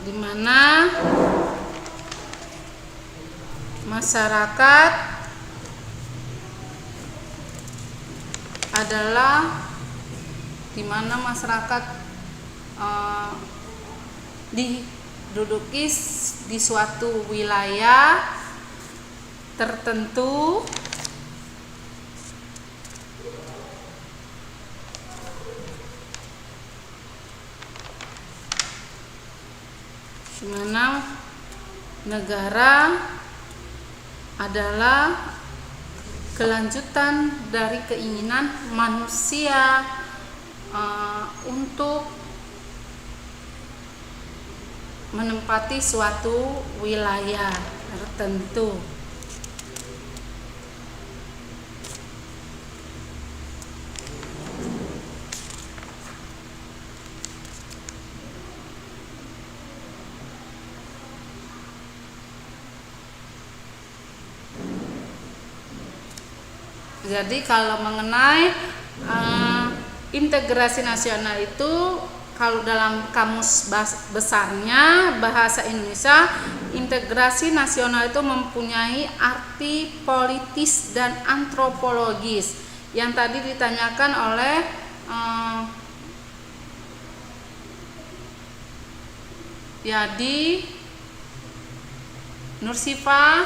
di mana masyarakat adalah diduduki di suatu wilayah tertentu di mana negara adalah kelanjutan dari keinginan manusia untuk menempati suatu wilayah tertentu. Jadi kalau mengenai integrasi nasional itu, kalau dalam kamus besarnya bahasa Indonesia, integrasi nasional itu mempunyai arti politis dan antropologis yang tadi ditanyakan oleh Yadi Nursifa,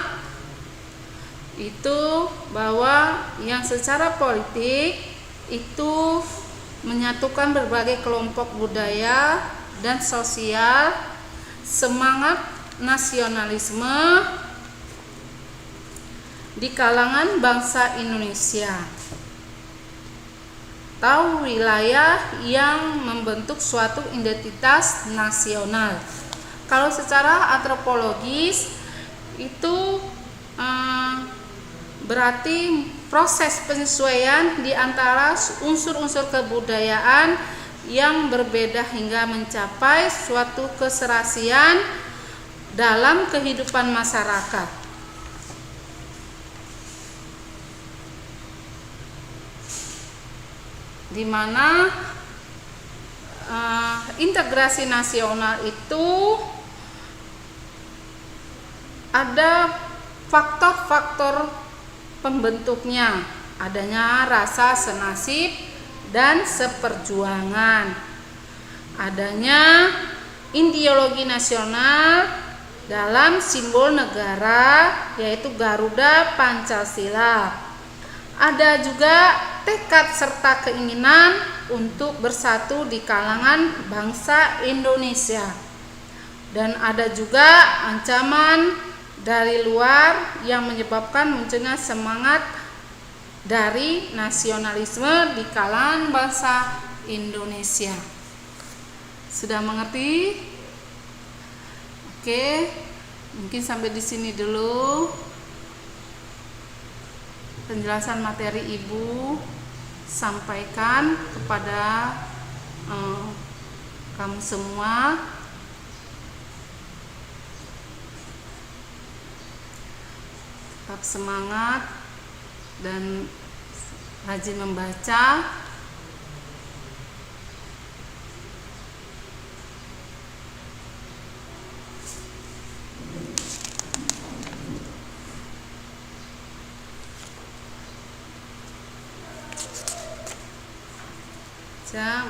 itu bahwa yang secara politik itu menyatukan berbagai kelompok budaya dan sosial, semangat nasionalisme di kalangan bangsa Indonesia, atau wilayah yang membentuk suatu identitas nasional. Kalau secara antropologis itu berarti proses penyesuaian di antara unsur-unsur kebudayaan yang berbeda hingga mencapai suatu keserasian dalam kehidupan masyarakat. Di mana integrasi nasional itu ada faktor-faktor pembentuknya, adanya rasa senasib dan seperjuangan, adanya ideologi nasional dalam simbol negara yaitu Garuda Pancasila, ada juga tekad serta keinginan untuk bersatu di kalangan bangsa Indonesia, dan ada juga ancaman dari luar yang menyebabkan munculnya semangat dari nasionalisme di kalangan bangsa Indonesia. Sudah mengerti? Oke, mungkin sampai di sini dulu penjelasan materi Ibu sampaikan kepada kamu semua. Tetap semangat dan rajin membaca.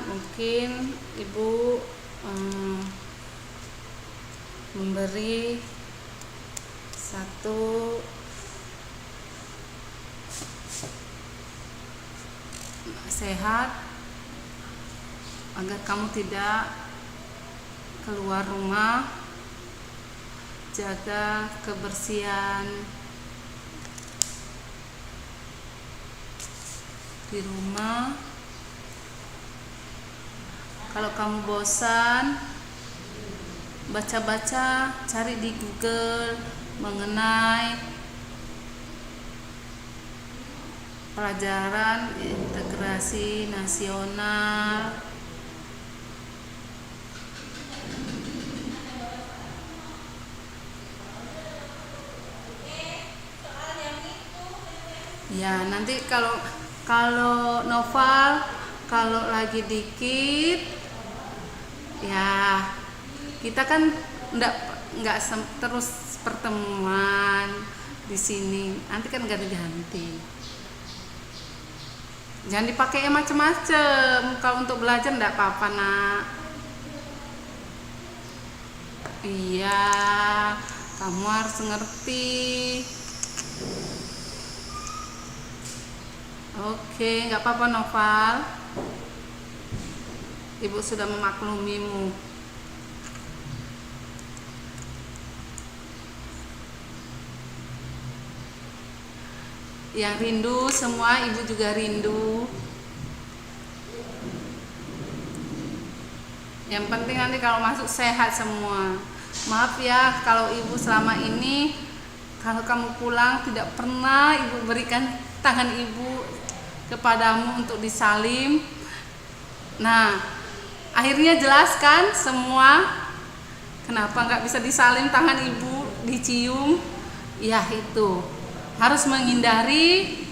Mungkin Ibu memberi satu sehat agar kamu tidak keluar rumah, jaga kebersihan di rumah. Kalau kamu bosan, baca-baca, cari di Google mengenai pelajaran integrasi nasional. Ya, nanti kalau novel kalau lagi dikit ya kita kan nggak terus pertemuan di sini, nanti kan ganti-ganti. Jangan dipakai yang macem-macem. Kalau untuk belajar nggak apa-apa, nak. Iya, kamu harus ngerti. Oke, nggak apa-apa Noval. Ibu sudah memaklumimu. Yang rindu semua, ibu juga rindu. Yang penting nanti kalau masuk sehat semua. Maaf ya kalau ibu selama ini kalau kamu pulang tidak pernah ibu berikan tangan ibu kepadamu untuk disalim. Nah, akhirnya jelaskan semua kenapa nggak bisa disalim tangan ibu, dicium. Ya itu harus menghindari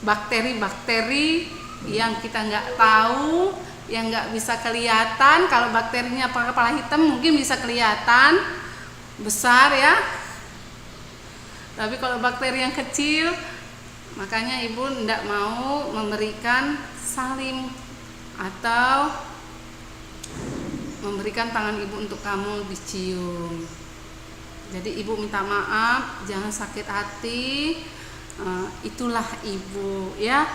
bakteri-bakteri yang kita nggak tahu, yang nggak bisa kelihatan. Kalau bakterinya kepala hitam mungkin bisa kelihatan besar ya, tapi kalau bakteri yang kecil, makanya ibu tidak mau memberikan salim atau memberikan tangan ibu untuk kamu dicium. Jadi ibu minta maaf, jangan sakit hati. Itulah ibu ya.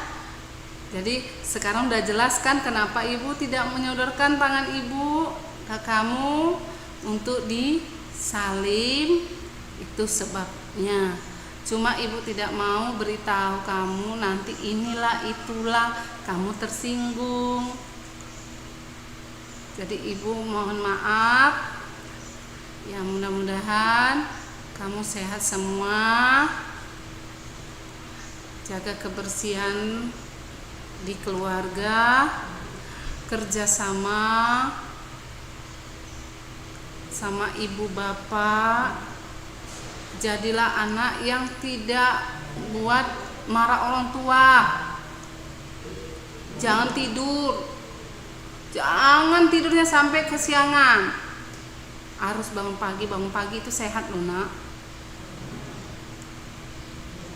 Jadi sekarang udah jelaskan kenapa ibu tidak menyodorkan tangan ibu ke kamu untuk disalim. Itu sebabnya. Cuma ibu tidak mau beritahu kamu nanti inilah itulah kamu tersinggung. Jadi ibu mohon maaf. Ya mudah-mudahan kamu sehat semua. Jaga kebersihan di keluarga, kerjasama sama ibu bapak. Jadilah anak yang tidak buat marah orang tua. Jangan tidurnya sampai kesiangan. Harus bangun pagi itu sehat loh nak.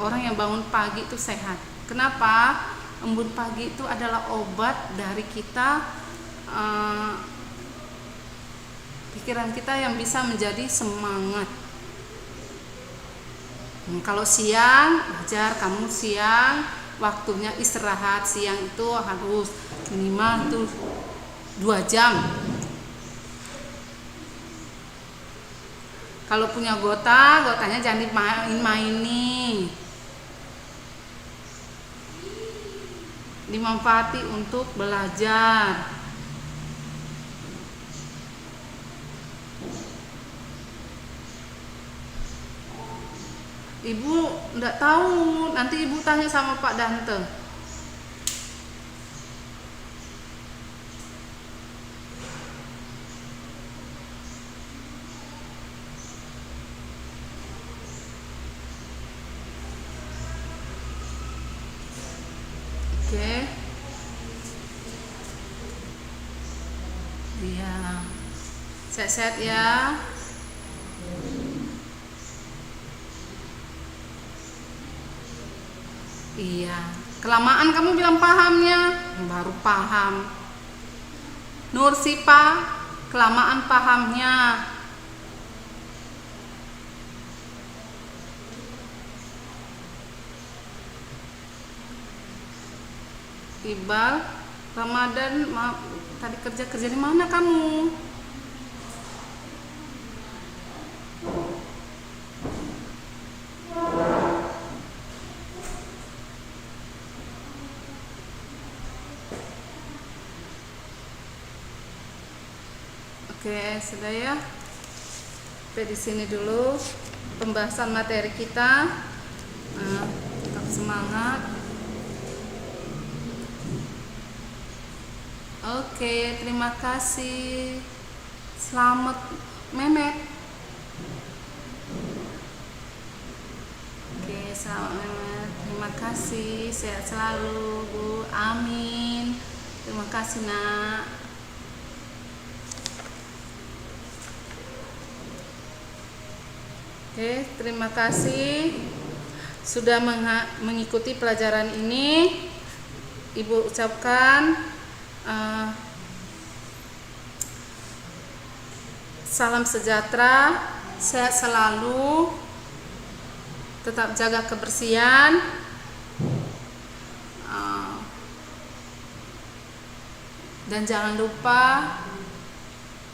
Orang yang bangun pagi itu sehat. Kenapa? Embun pagi itu adalah obat dari kita, pikiran kita yang bisa menjadi semangat. Kalau siang, wajar kamu siang waktunya istirahat. Siang itu harus minimal tuh 2 jam. Kalau punya gotanya jangan dimain-maini. Dimanfaati untuk belajar. Ibu enggak tahu, nanti ibu tanya sama Pak Dante. Oke. Iya. Sehat-sehat ya. Iya, kelamaan kamu bilang pahamnya, baru paham. Nur Sipa, kelamaan pahamnya. Iqbal, Ramadan, maaf, tadi kerja di mana kamu? Oke, sudah ya. Sampai di sini dulu pembahasan materi kita. semangat. Oke, terima kasih. Selamat Memet. Oke, selamat Memet. Terima kasih. Sehat selalu, Bu. Amin. Terima kasih, Nak. Oke, terima kasih sudah mengikuti pelajaran ini. Ibu ucapkan salam sejahtera, sehat selalu, tetap jaga kebersihan, dan jangan lupa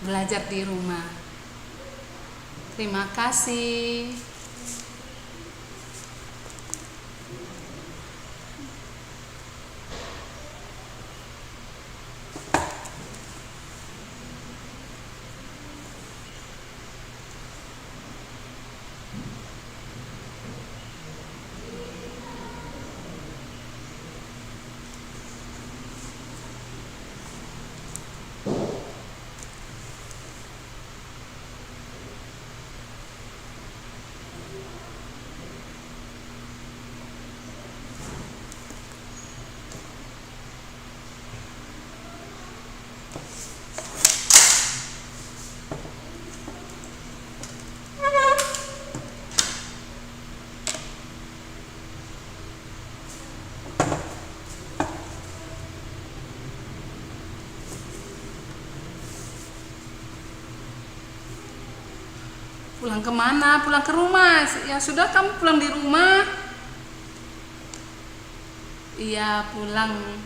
belajar di rumah. Terima kasih. Pulang kemana? Pulang ke rumah. Ya sudah, kamu pulang di rumah. Iya, pulang.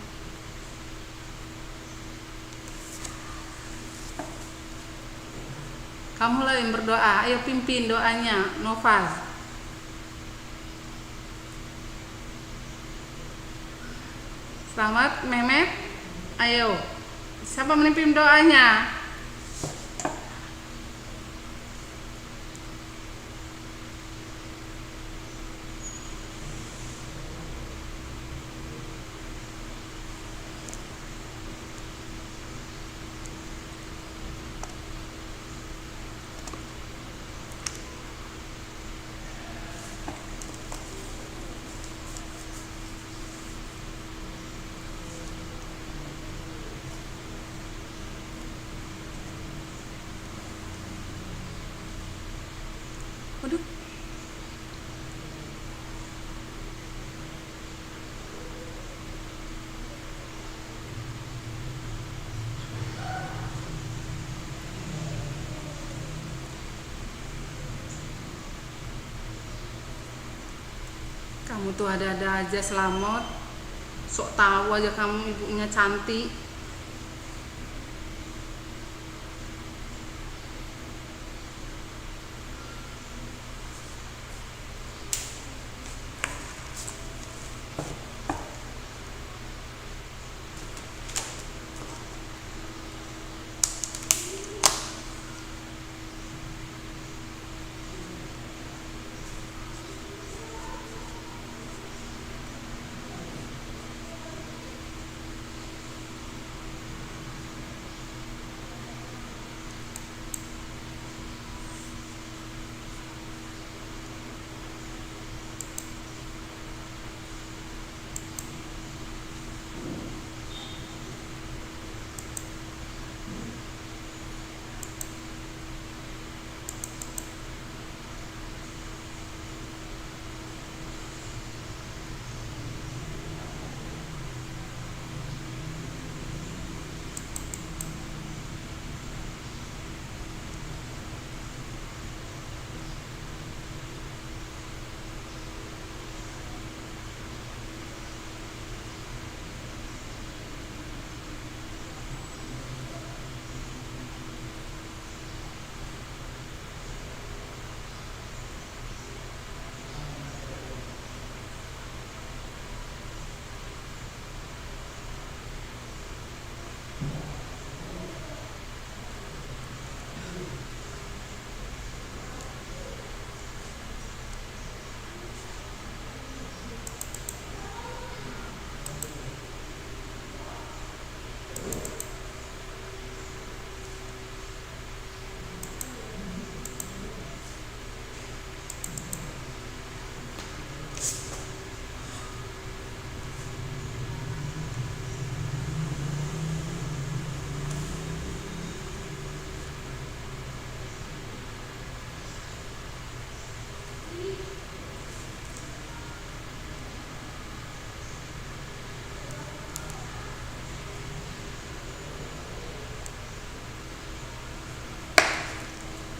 Kamu lah yang berdoa. Ayo pimpin doanya, Noval. Selamat Mehmet. Ayo. Siapa memimpin doanya? Waduh. Kamu tuh ada-ada aja, Selamat. Sok tahu aja kamu ibunya cantik.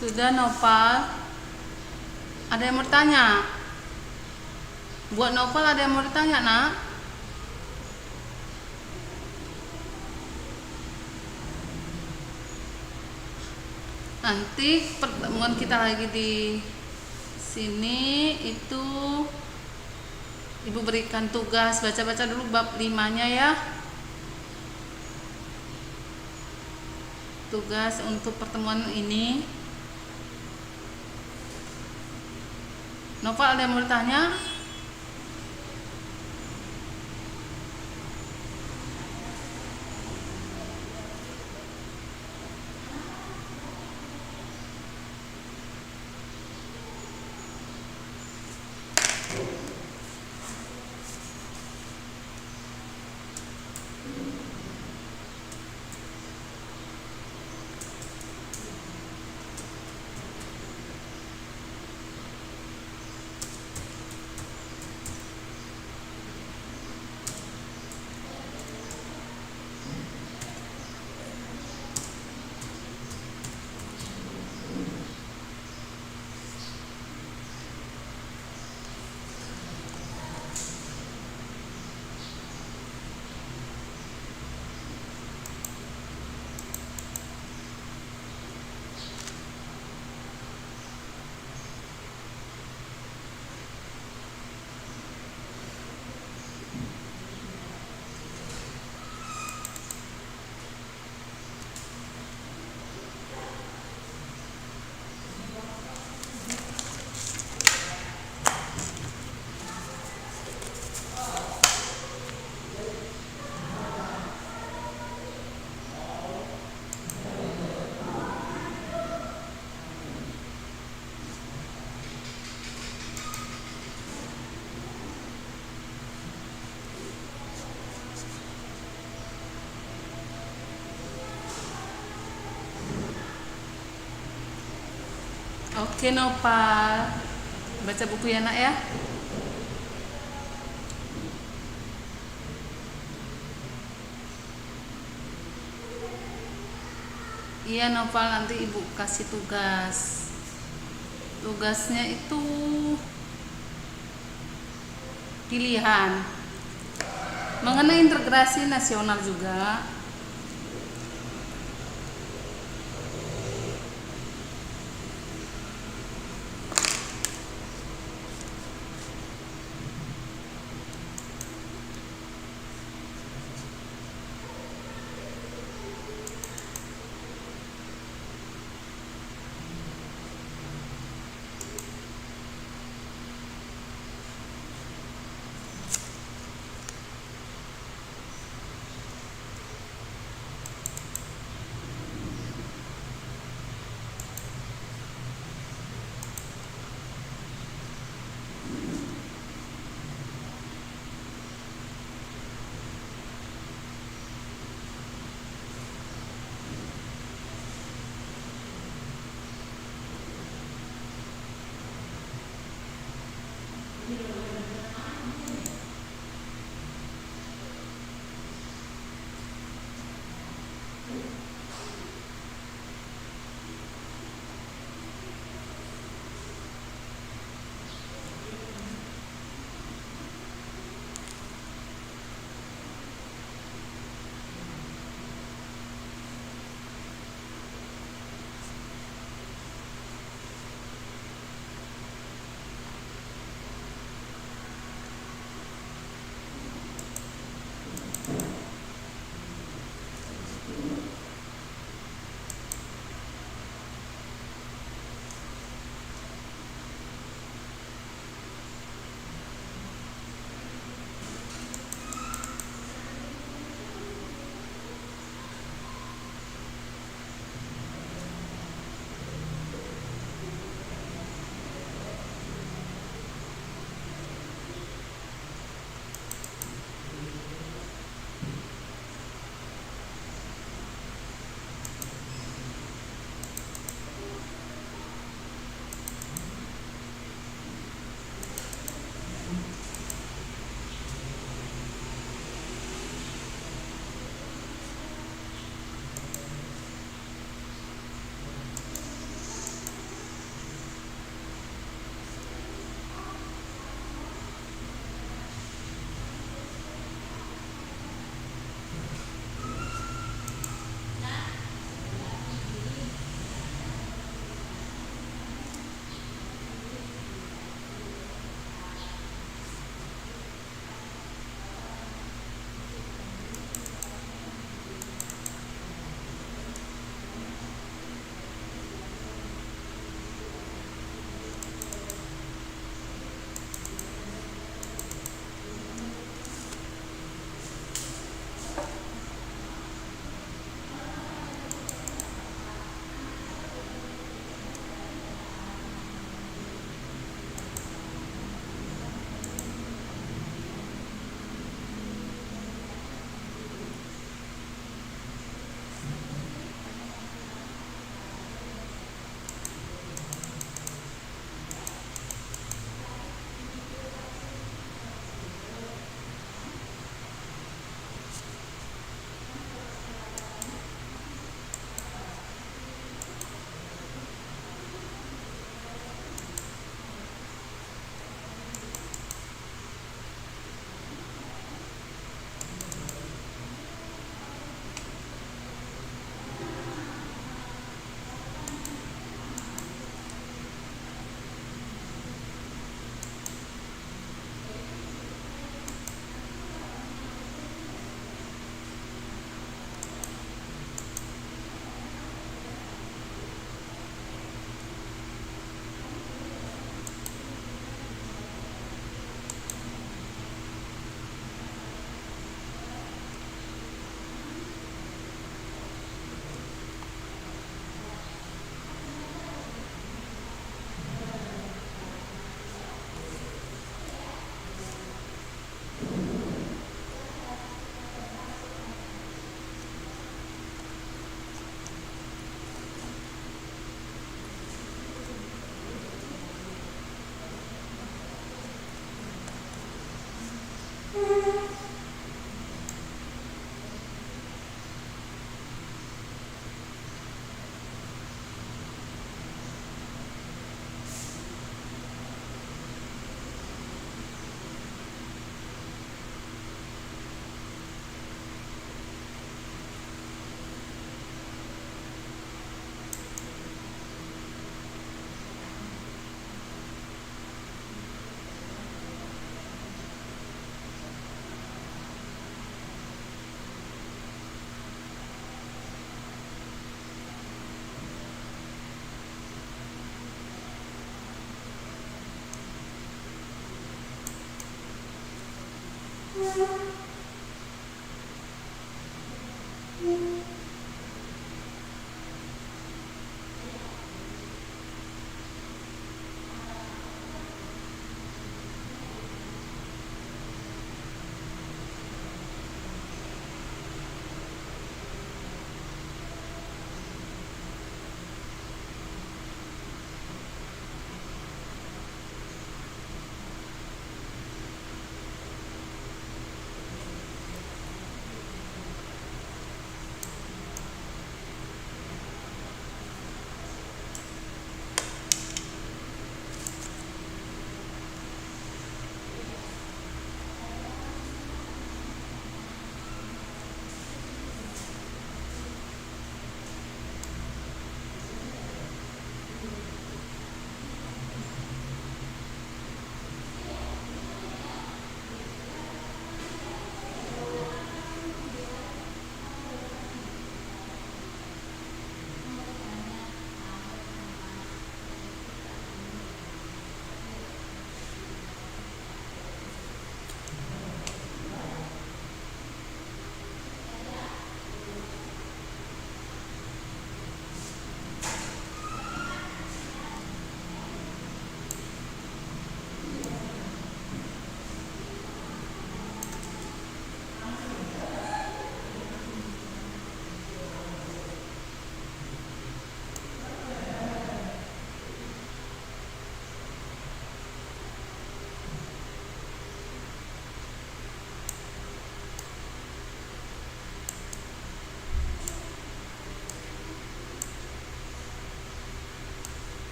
Sudah Nopal? Ada yang mau bertanya? Buat Nopal ada yang mau ditanya, nak? Nanti pertemuan kita lagi di sini itu Ibu berikan tugas baca-baca dulu bab 5-nya ya. Tugas untuk pertemuan ini. Nopal ada yang mau bertanya? Oke Nopal, baca buku ya nak ya. Iya Nopal, nanti ibu kasih tugas. Tugasnya itu pilihan mengenai integrasi nasional juga.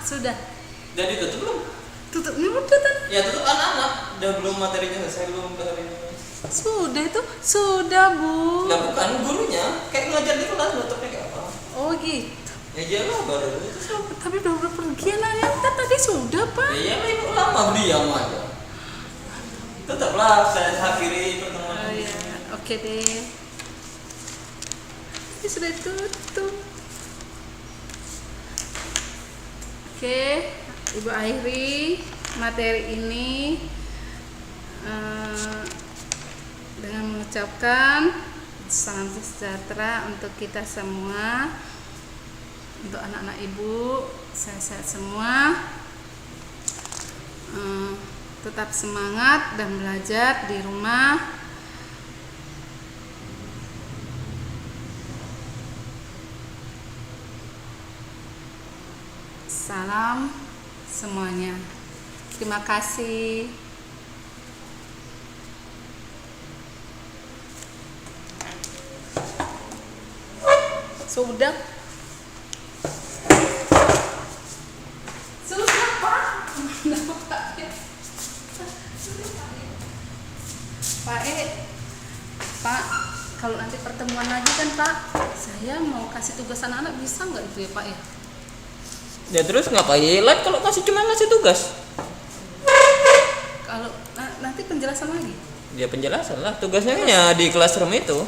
Sudah. Udah ditutup belum? Tutupnya udah kan? Ya tutup anak-anak. Udah belum materinya selesai belum hari ini. Sudah itu, sudah Bu. Lah bukan gurunya, kayak ngajar di kelas nutupnya kayak apa? Oh gitu. Ya iyalah baru itu. Tapi udah pergi anaknya kan tadi sudah Pak. Ya iyalah ibu lama diam aja. Tetaplah saya akhiri pertemuan. Oh iya, oke deh. Ini sudah tutup. Oke, Ibu akhiri materi ini dengan mengucapkan salam sejahtera untuk kita semua, untuk anak-anak ibu sehat-sehat semua. Tetap semangat dan belajar di rumah. Salam semuanya. Terima kasih. Sudah. Sudah, Pak. Pak, kalau nanti pertemuan lagi kan Pak, saya mau kasih tugas anak-anak, bisa nggak itu ya Pak ya? Ya terus ngapain live kalau cuma ngasih tugas? Kalau nanti penjelasan lagi? Ya penjelasan lah, tugasnya ya di classroom itu.